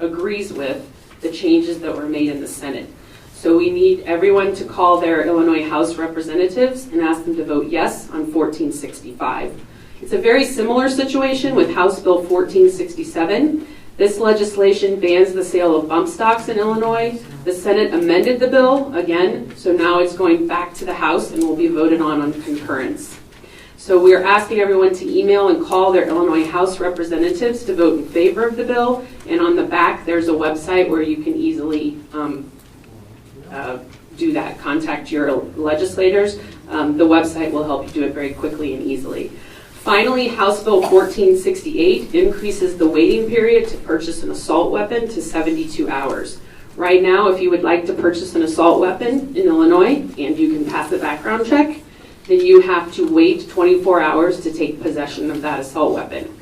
Speaker 6: agrees with the changes that were made in the Senate. So we need everyone to call their Illinois House representatives and ask them to vote yes on 1465. It's a very similar situation with House Bill 1467. This legislation bans the sale of bump stocks in Illinois. The Senate amended the bill again, so now it's going back to the House and will be voted on concurrence. So we are asking everyone to email and call their Illinois House representatives to vote in favor of the bill. And on the back, there's a website where you can easily do that. Contact your legislators. The website will help you do it very quickly and easily. Finally, House Bill 1468 increases the waiting period to purchase an assault weapon to 72 hours. Right now, if you would like to purchase an assault weapon in Illinois and you can pass a background check, then you have to wait 24 hours to take possession of that assault weapon.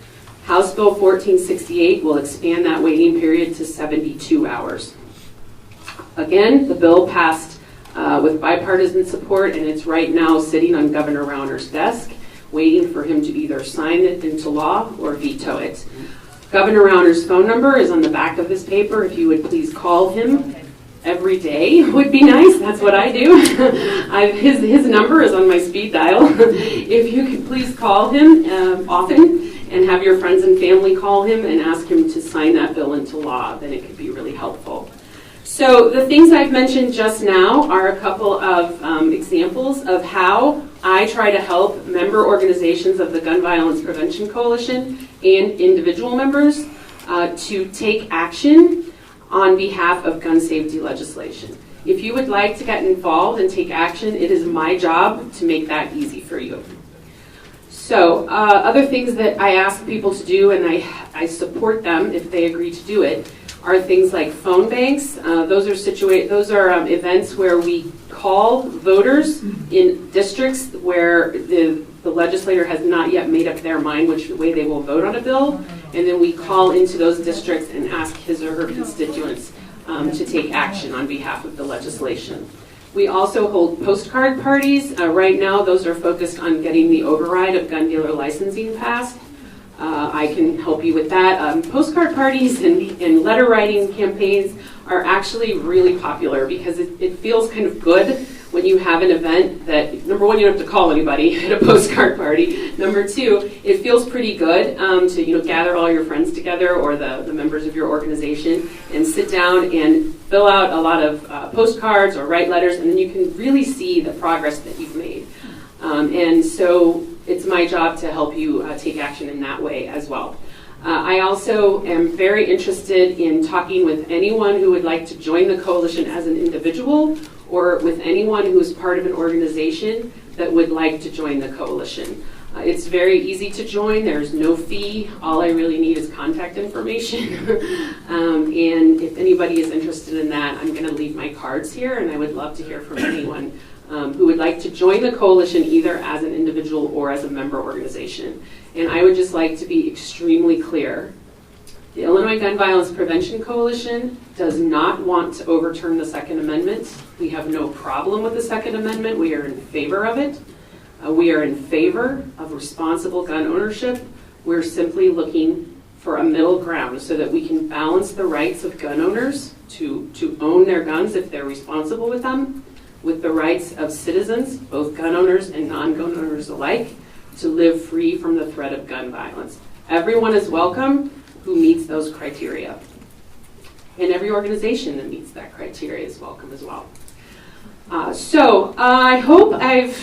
Speaker 6: House Bill 1468 will expand that waiting period to 72 hours. Again, the bill passed with bipartisan support, and it's right now sitting on Governor Rauner's desk, waiting for him to either sign it into law or veto it. Governor Rauner's phone number is on the back of this paper. If you would please call him every day would be nice. That's what I do. His number is on my speed dial. If you could please call him often and have your friends and family call him and ask him to sign that bill into law, then it could be really helpful. So the things I've mentioned just now are a couple of examples of how I try to help member organizations of the Gun Violence Prevention Coalition and individual members to take action on behalf of gun safety legislation. If you would like to get involved and take action, it is my job to make that easy for you. So other things that I ask people to do, and I support them if they agree to do it, are things like phone banks. Those are events where we call voters in districts where the legislator has not yet made up their mind which way they will vote on a bill, and then we call into those districts and ask his or her constituents to take action on behalf of the legislation. We also hold postcard parties. Right now, those are focused on getting the override of gun dealer licensing passed. I can help you with that. Postcard parties and letter writing campaigns are actually really popular because it feels kind of good when you have an event that, number one, you don't have to call anybody at a postcard party. Number two, it feels pretty good to gather all your friends together or the members of your organization and sit down and fill out a lot of postcards or write letters, and then you can really see the progress that you've made. And so it's my job to help you take action in that way as well. I also am very interested in talking with anyone who would like to join the coalition as an individual or with anyone who is part of an organization that would like to join the coalition. It's very easy to join. There's no fee. All I really need is contact information. And if anybody is interested in that, I'm going to leave my cards here, and I would love to hear from anyone who would like to join the coalition either as an individual or as a member organization. And I would just like to be extremely clear. The Illinois Gun Violence Prevention Coalition does not want to overturn the Second Amendment. We have no problem with the Second Amendment. We are in favor of it. We are in favor of responsible gun ownership. We're simply looking for a middle ground so that we can balance the rights of gun owners to own their guns if they're responsible with them, with the rights of citizens, both gun owners and non-gun owners alike, to live free from the threat of gun violence. Everyone is welcome who meets those criteria. And every organization that meets that criteria is welcome as well. So I hope I've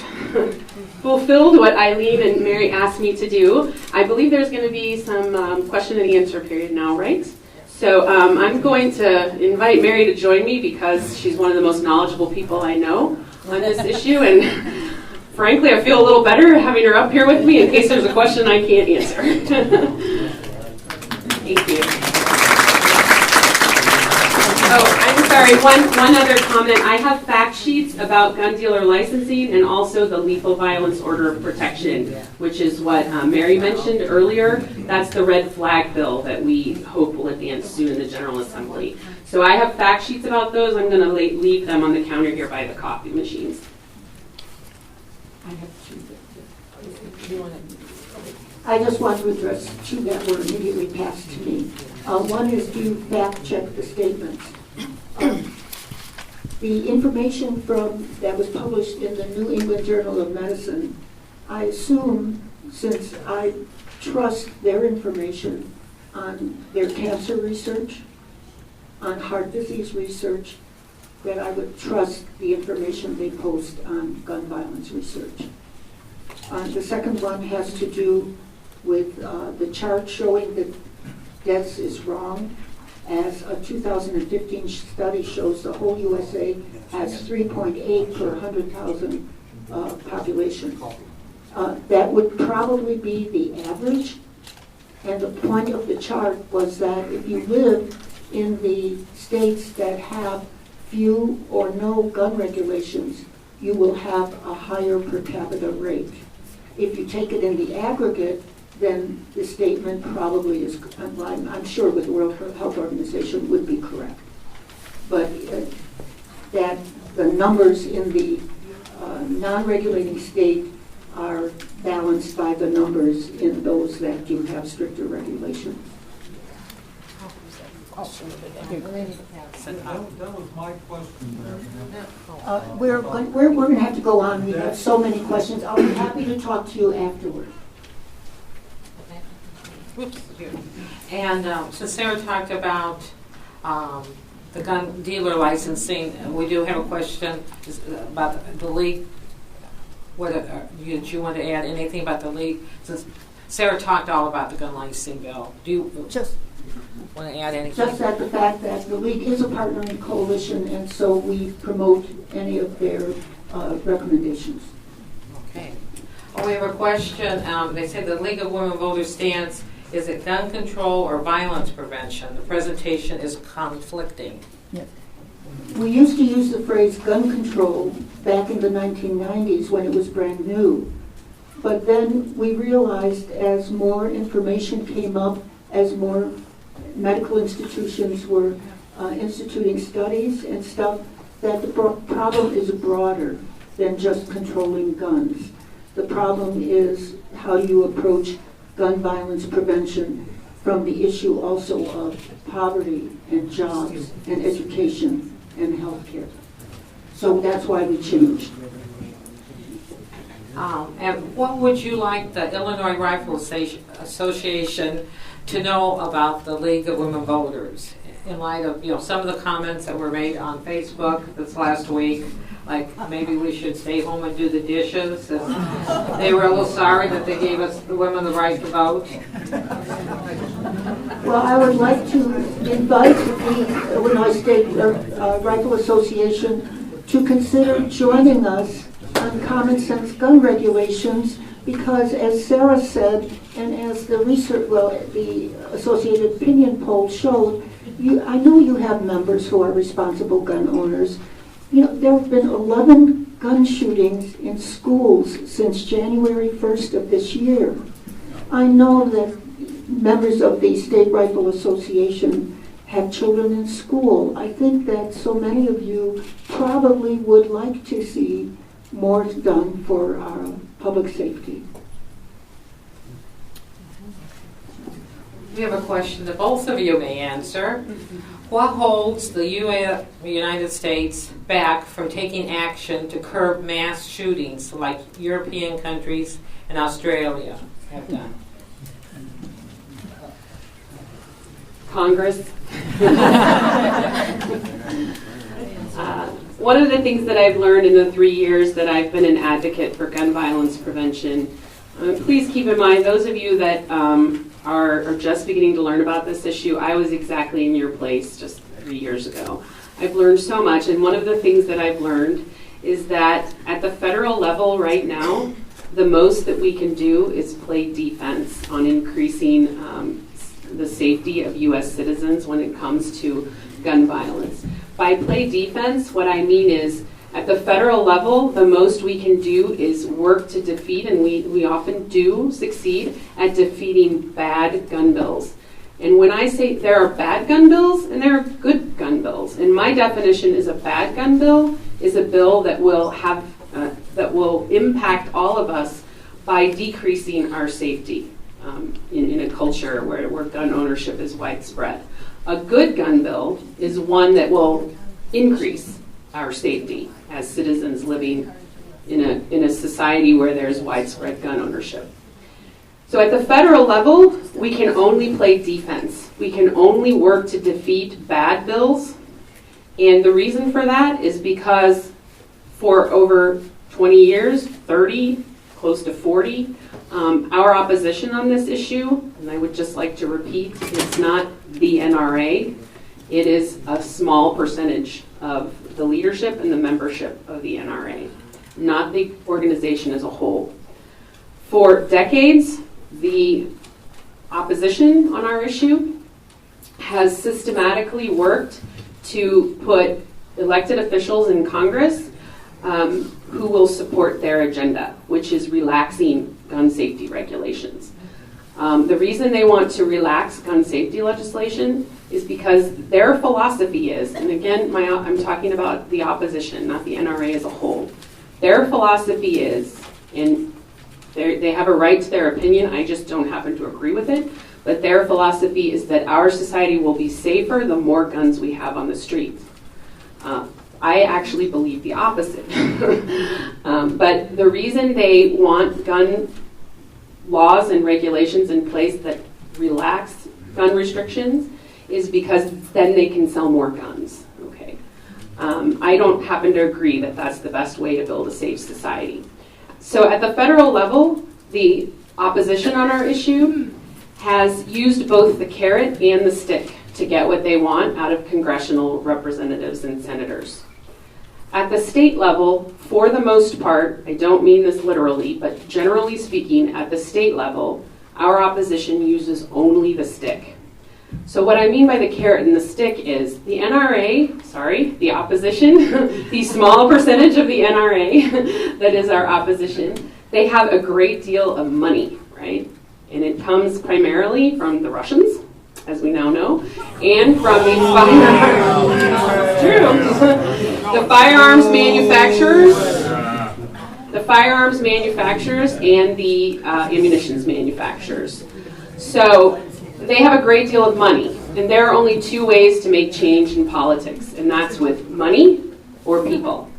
Speaker 6: fulfilled what Eileen and Mary asked me to do. I believe there's going to be some question and answer period now, right? So I'm going to invite Mary to join me because she's one of the most knowledgeable people I know on this issue. And frankly, I feel a little better having her up here with me in case there's a question I can't answer. Thank you. Oh, I'm sorry, one other comment. I have fact sheets about gun dealer licensing and also the Lethal Violence Order of Protection, which is what Mary mentioned earlier. That's the red flag bill that we hope will advance soon in the General Assembly. So I have fact sheets about those. I'm going to leave them on the counter here by the coffee machines.
Speaker 2: I just want to address two that were immediately passed to me. One is, do you fact check the statements? The information that was published in the New England Journal of Medicine, I assume, since I trust their information on their cancer research, on heart disease research, that I would trust the information they post on gun violence research. The second one has to do with the chart showing that deaths is wrong. As a 2015 study shows, the whole USA has 3.8 per 100,000 population. That would probably be the average. And the point of the chart was that if you live in the states that have few or no gun regulations, you will have a higher per capita rate. If you take it in the aggregate, then the statement probably is, I'm sure with the World Health Organization, would be correct. But that the numbers in the non-regulating state are balanced by the numbers in those that do have stricter regulations.
Speaker 5: That was my question there.
Speaker 2: We're going to have to go on. We have so many questions. I'll be happy to talk to you afterward.
Speaker 7: And since Sarah talked about the gun dealer licensing, we do have a question about the league. Did you want to add anything about the league? Since Sarah talked all about the gun licensing bill. Do you
Speaker 2: Just
Speaker 7: want to add anything?
Speaker 2: Just that the fact that the league is a partner in coalition, and so we promote any of their recommendations.
Speaker 7: Okay. Oh, we have a question. They said the League of Women Voters stance, is it gun control or violence prevention? The presentation is conflicting.
Speaker 2: We used to use the phrase gun control back in the 1990s when it was brand new. But then we realized as more information came up, as more medical institutions were instituting studies and stuff, that the problem is broader than just controlling guns. The problem is how you approach gun violence prevention from the issue also of poverty and jobs and education and healthcare. So that's why we changed.
Speaker 7: And what would you like the Illinois Rifle Association to know about the League of Women Voters in light of some of the comments that were made on Facebook this last week, like maybe we should stay home and do the dishes, and they were a little sorry that they gave us the women the right to vote.
Speaker 2: Well, I would like to invite the Illinois State Rifle Association to consider joining us on common sense gun regulations, because as Sarah said, and as the research, the Associated Opinion poll showed, I know you have members who are responsible gun owners. There have been 11 gun shootings in schools since January 1st of this year. I know that members of the State Rifle Association have children in school. I think that so many of you probably would like to see more done for our public safety.
Speaker 7: We have a question that both of you may answer. What holds the United States back from taking action to curb mass shootings like European countries and Australia have done?
Speaker 6: Congress. One of the things that I've learned in the 3 years that I've been an advocate for gun violence prevention, please keep in mind, those of you that are just beginning to learn about this issue, I was exactly in your place just 3 years ago. I've learned so much, and one of the things that I've learned is that at the federal level right now, the most that we can do is play defense on increasing the safety of U.S. citizens when it comes to gun violence. By play defense, what I mean is at the federal level, the most we can do is work to defeat, and we often do succeed at defeating bad gun bills. And when I say there are bad gun bills and there are good gun bills, and my definition is a bad gun bill is a bill that will have that will impact all of us by decreasing our safety in a culture where gun ownership is widespread. A good gun bill is one that will increase our safety as citizens living in a society where there's widespread gun ownership. So at the federal level, we can only play defense. We can only work to defeat bad bills. And the reason for that is because for over 20 years, 30, close to 40, our opposition on this issue, and I would just like to repeat, it's not the NRA. It is a small percentage of the leadership and the membership of the NRA, not the organization as a whole. For decades, the opposition on our issue has systematically worked to put elected officials in Congress who will support their agenda, which is relaxing gun safety regulations. The reason they want to relax gun safety legislation is because their philosophy is, and again, I'm talking about the opposition, not the NRA as a whole. Their philosophy is, and they have a right to their opinion, I just don't happen to agree with it, but their philosophy is that our society will be safer the more guns we have on the streets. I actually believe the opposite. But the reason they want gun laws and regulations in place that relax gun restrictions is because then they can sell more guns. Okay, I don't happen to agree that that's the best way to build a safe society. So at the federal level, the opposition on our issue has used both the carrot and the stick to get what they want out of congressional representatives and senators. At the state level, for the most part, I don't mean this literally, but generally speaking, at the state level, our opposition uses only the stick. So what I mean by the carrot and the stick is the NRA, the opposition, the small percentage of the NRA that is our opposition, they have a great deal of money, right? And it comes primarily from the Russians, as we now know, and from the firearms manufacturers and the ammunitions manufacturers. So they have a great deal of money, and there are only two ways to make change in politics, and that's with money or people.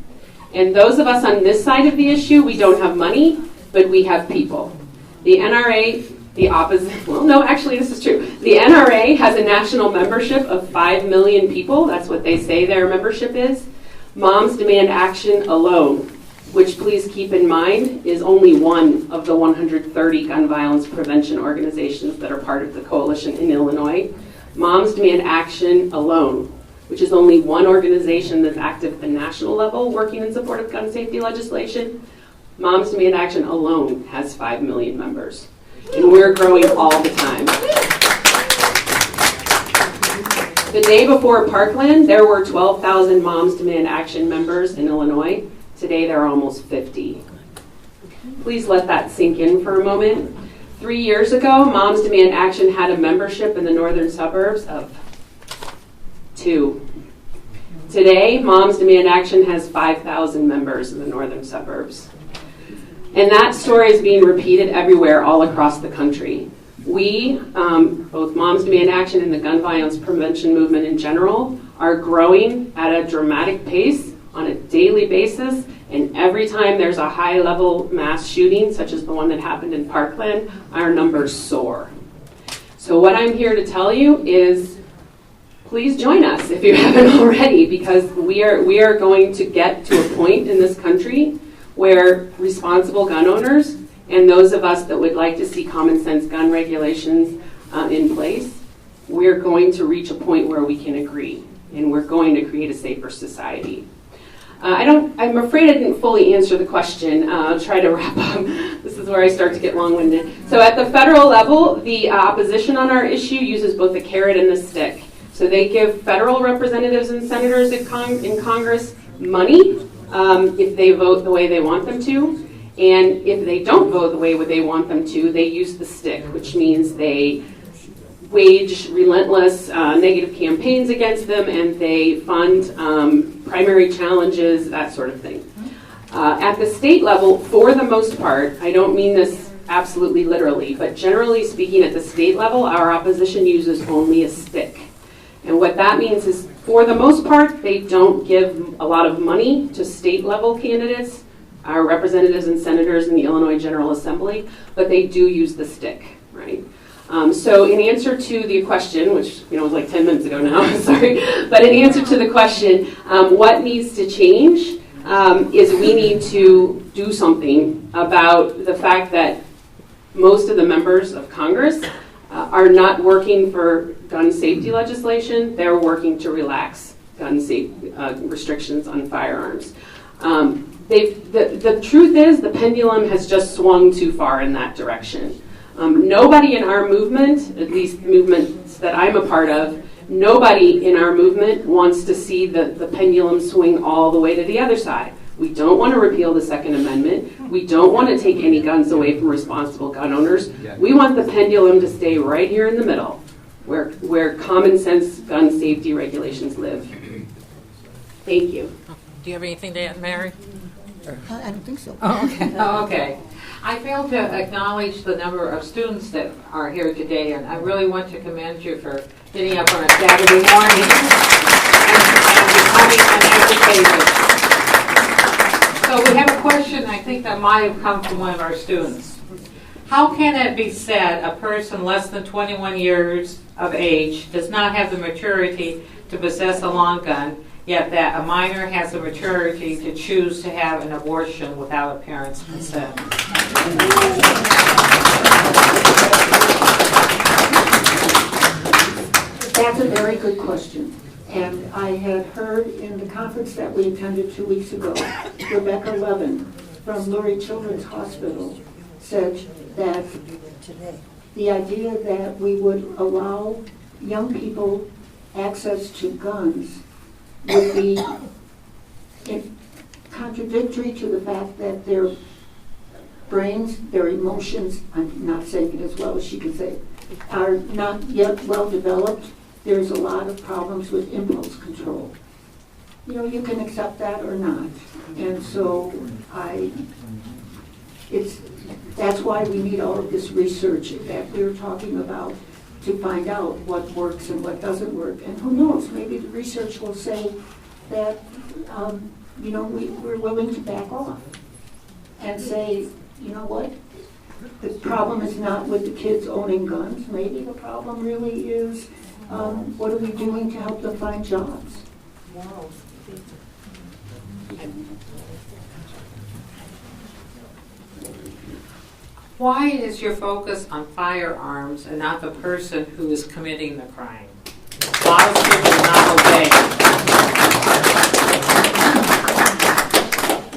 Speaker 6: And those of us on this side of the issue, we don't have money, but we have people. The NRA, the opposite, well, no, actually this is true. The NRA has a national membership of 5 million people. That's what they say their membership is. Moms Demand Action alone, which please keep in mind is only one of the 130 gun violence prevention organizations that are part of the coalition in Illinois. Moms Demand Action alone, which is only one organization that's active at the national level working in support of gun safety legislation. Moms Demand Action alone has 5 million members. And we're growing all the time. The day before Parkland, there were 12,000 Moms Demand Action members in Illinois. Today, there are almost 50. Please let that sink in for a moment. 3 years ago, Moms Demand Action had a membership in the northern suburbs of 2. Today, Moms Demand Action has 5,000 members in the northern suburbs. And that story is being repeated everywhere all across the country. We, both Moms Demand Action and the gun violence prevention movement in general, are growing at a dramatic pace on a daily basis, and every time there's a high-level mass shooting, such as the one that happened in Parkland, our numbers soar. So what I'm here to tell you is, please join us if you haven't already, because we are going to get to a point in this country where responsible gun owners and those of us that would like to see common sense gun regulations in place, we're going to reach a point where we can agree, and we're going to create a safer society. I'm afraid I didn't fully answer the question. I'll try to wrap up. This is where I start to get long-winded. So at the federal level, the opposition on our issue uses both the carrot and the stick. So they give federal representatives and senators in Congress money if they vote the way they want them to. And if they don't vote the way they want them to, they use the stick, which means they wage relentless negative campaigns against them, and they fund primary challenges, that sort of thing. At the state level, for the most part, I don't mean this absolutely literally, but generally speaking at the state level, our opposition uses only a stick. And what that means is, for the most part, they don't give a lot of money to state level candidates, our representatives and senators in the Illinois General Assembly, but they do use the stick, right? So in answer to the question, which was like 10 minutes ago now, sorry, but in answer to the question, what needs to change is we need to do something about the fact that most of the members of Congress are not working for gun safety legislation. They're working to relax gun safety restrictions on firearms. The truth is the pendulum has just swung too far in that direction. Nobody in our movement, at least movements that I'm a part of, nobody in our movement wants to see the pendulum swing all the way to the other side. We don't want to repeal the Second Amendment. We don't want to take any guns away from responsible gun owners. We want the pendulum to stay right here in the middle, where common sense gun safety regulations live. Thank you.
Speaker 7: Do you have anything to add, Mary?
Speaker 2: I don't think so.
Speaker 7: Okay. I failed to acknowledge the number of students that are here today, and I really want to commend you for getting up on a Saturday morning and becoming an educator. So we have a question, I think, that might have come from one of our students. How can it be said a person less than 21 years of age does not have the maturity to possess a long gun, yet that a minor has the maturity to choose to have an abortion without a parent's consent?
Speaker 2: That's a very good question. And I had heard in the conference that we attended 2 weeks ago, Rebecca Levin from Lurie Children's Hospital said that the idea that we would allow young people access to guns would be contradictory to the fact that their brains, their emotions, I'm not saying it as well as she can say, are not yet well developed. There's a lot of problems with impulse control. You know, you can accept that or not. And so that's why we need all of this research that we're talking about to find out what works and what doesn't work. And who knows, maybe the research will say that, we're willing to back off and say, you know what, the problem is not with the kids owning guns. Maybe the problem really is what are we doing to help them find jobs?
Speaker 7: Why is your focus on firearms and not the person who is committing the crime? A lot of people do not obey.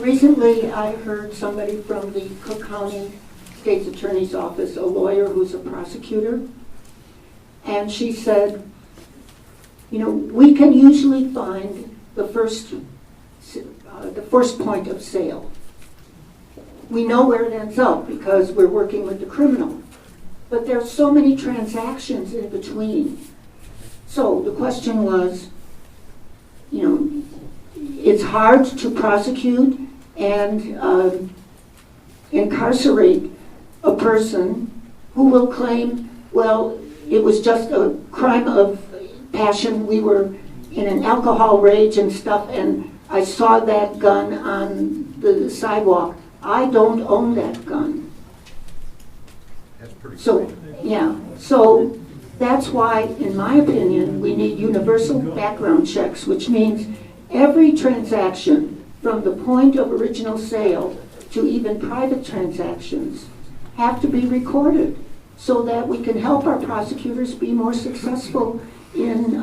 Speaker 2: Recently, I heard somebody from the Cook County State's Attorney's Office, a lawyer who's a prosecutor, and she said, we can usually find the first point of sale. We know where it ends up because we're working with the criminal. But there's so many transactions in between. So the question was, it's hard to prosecute and incarcerate a person who will claim, well, it was just a crime of passion. We were in an alcohol rage and stuff, and I saw that gun on the sidewalk. I don't own that gun.
Speaker 4: That's pretty
Speaker 2: So, yeah. So that's why, in my opinion, we need universal background checks, which means every transaction from the point of original sale to even private transactions have to be recorded so that we can help our prosecutors be more successful in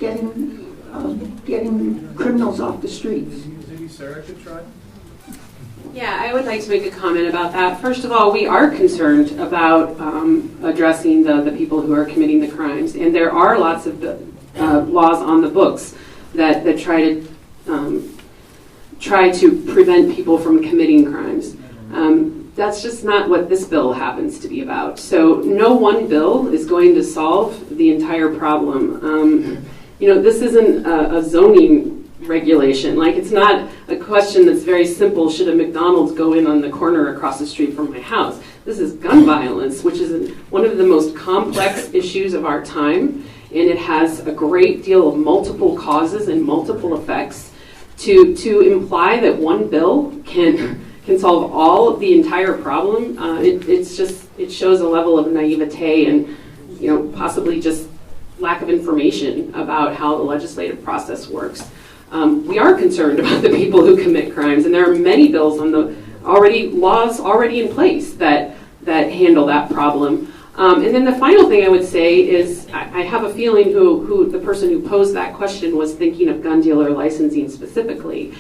Speaker 2: getting criminals off the streets.
Speaker 4: Maybe Sarah could try?
Speaker 6: Yeah, I would like to make a comment about that. First of all, we are concerned about addressing the people who are committing the crimes, and there are lots of laws on the books that try to prevent people from committing crimes. That's just not what this bill happens to be about. So no one bill is going to solve the entire problem. This isn't a zoning regulation. Like, it's not a question that's very simple. Should a McDonald's go in on the corner across the street from my house? This is gun violence, which is one of the most complex issues of our time, and it has a great deal of multiple causes and multiple effects. To imply that one bill can solve all of the entire problem, it shows a level of naivete and possibly just lack of information about how the legislative process works. We are concerned about the people who commit crimes, and there are many bills on the laws already in place that handle that problem. And then the final thing I would say is I have a feeling who the person who posed that question was thinking of gun dealer licensing specifically.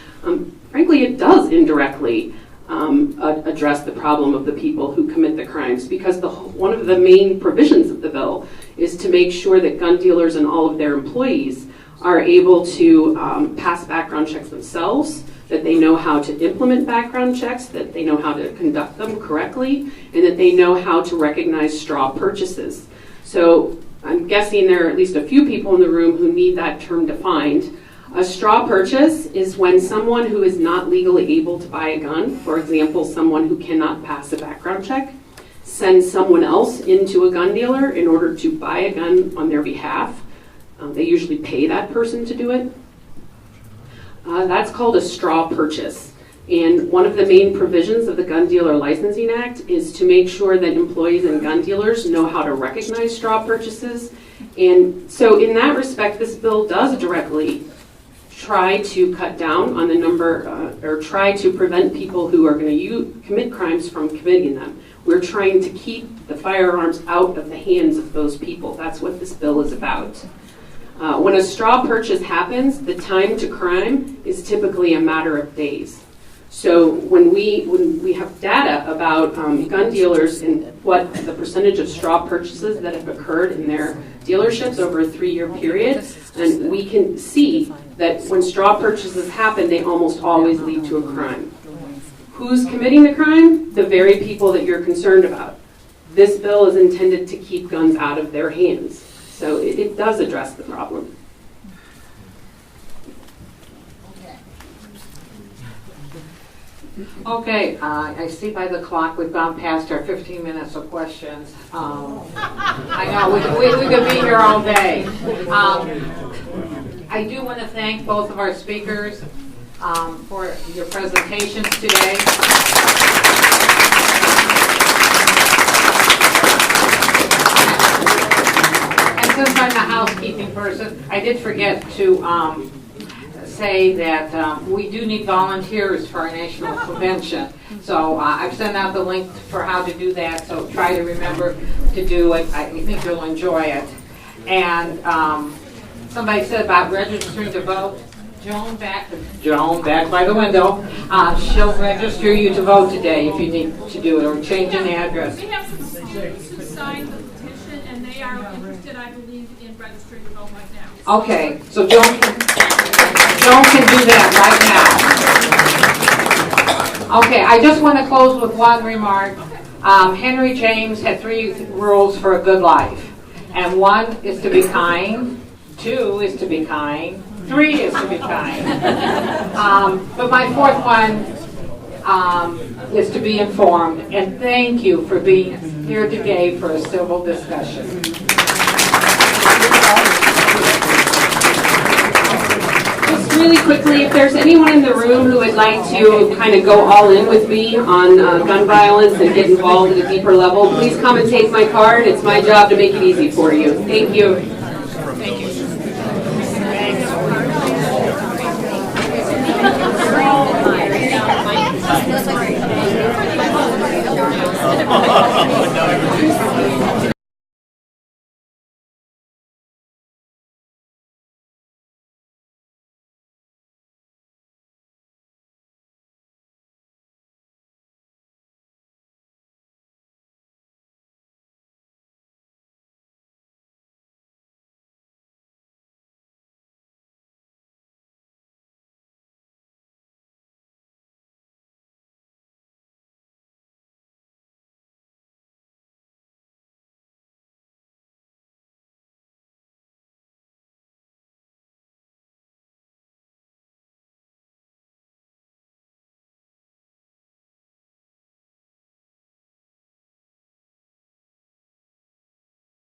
Speaker 6: Frankly, it does indirectly address the problem of the people who commit the crimes, because one of the main provisions of the bill is to make sure that gun dealers and all of their employees are able to pass background checks themselves, that they know how to implement background checks, that they know how to conduct them correctly, and that they know how to recognize straw purchases. So I'm guessing there are at least a few people in the room who need that term defined. A straw purchase is when someone who is not legally able to buy a gun, for example, someone who cannot pass a background check, sends someone else into a gun dealer in order to buy a gun on their behalf. They usually pay that person to do it. That's called a straw purchase. And one of the main provisions of the Gun Dealer Licensing Act is to make sure that employees and gun dealers know how to recognize straw purchases. And so in that respect, this bill does directly try to cut down on the number or try to prevent people who are going to commit crimes from committing them. We're trying to keep the firearms out of the hands of those people. That's what this bill is about. When a straw purchase happens, the time to crime is typically a matter of days. So when we have data about gun dealers and what the percentage of straw purchases that have occurred in their dealerships over a 3-year period, and we can see that when straw purchases happen, they almost always lead to a crime. Who's committing the crime? The very people that you're concerned about. This bill is intended to keep guns out of their hands. So it does address the problem.
Speaker 7: Okay, I see by the clock we've gone past our 15 minutes of questions. I know, we could be here all day. I do want to thank both of our speakers for your presentations today. And since I'm the housekeeping person, I did forget to say that we do need volunteers for our national convention. So I've sent out the link for how to do that, so try to remember to do it. I think you'll enjoy it. And somebody said about registering to vote. Joan back by the window. She'll register you to vote today if you need to do it, or change an address.
Speaker 8: We have some students who signed the petition, and they are interested, I believe, in registering to vote right now.
Speaker 7: Okay, so Joan can do that right now. Okay, I just want to close with one remark. Henry James had 3 rules for a good life, and 1 is to be kind, 2 is to be kind, 3 is to be kind. But my 4th one is to be informed, and thank you for being here today for a civil discussion.
Speaker 6: Just really quickly, if there's anyone in the room who would like to kind of go all in with me on gun violence and get involved at a deeper level, please come and take my card. It's my job to make it easy for you. Thank you.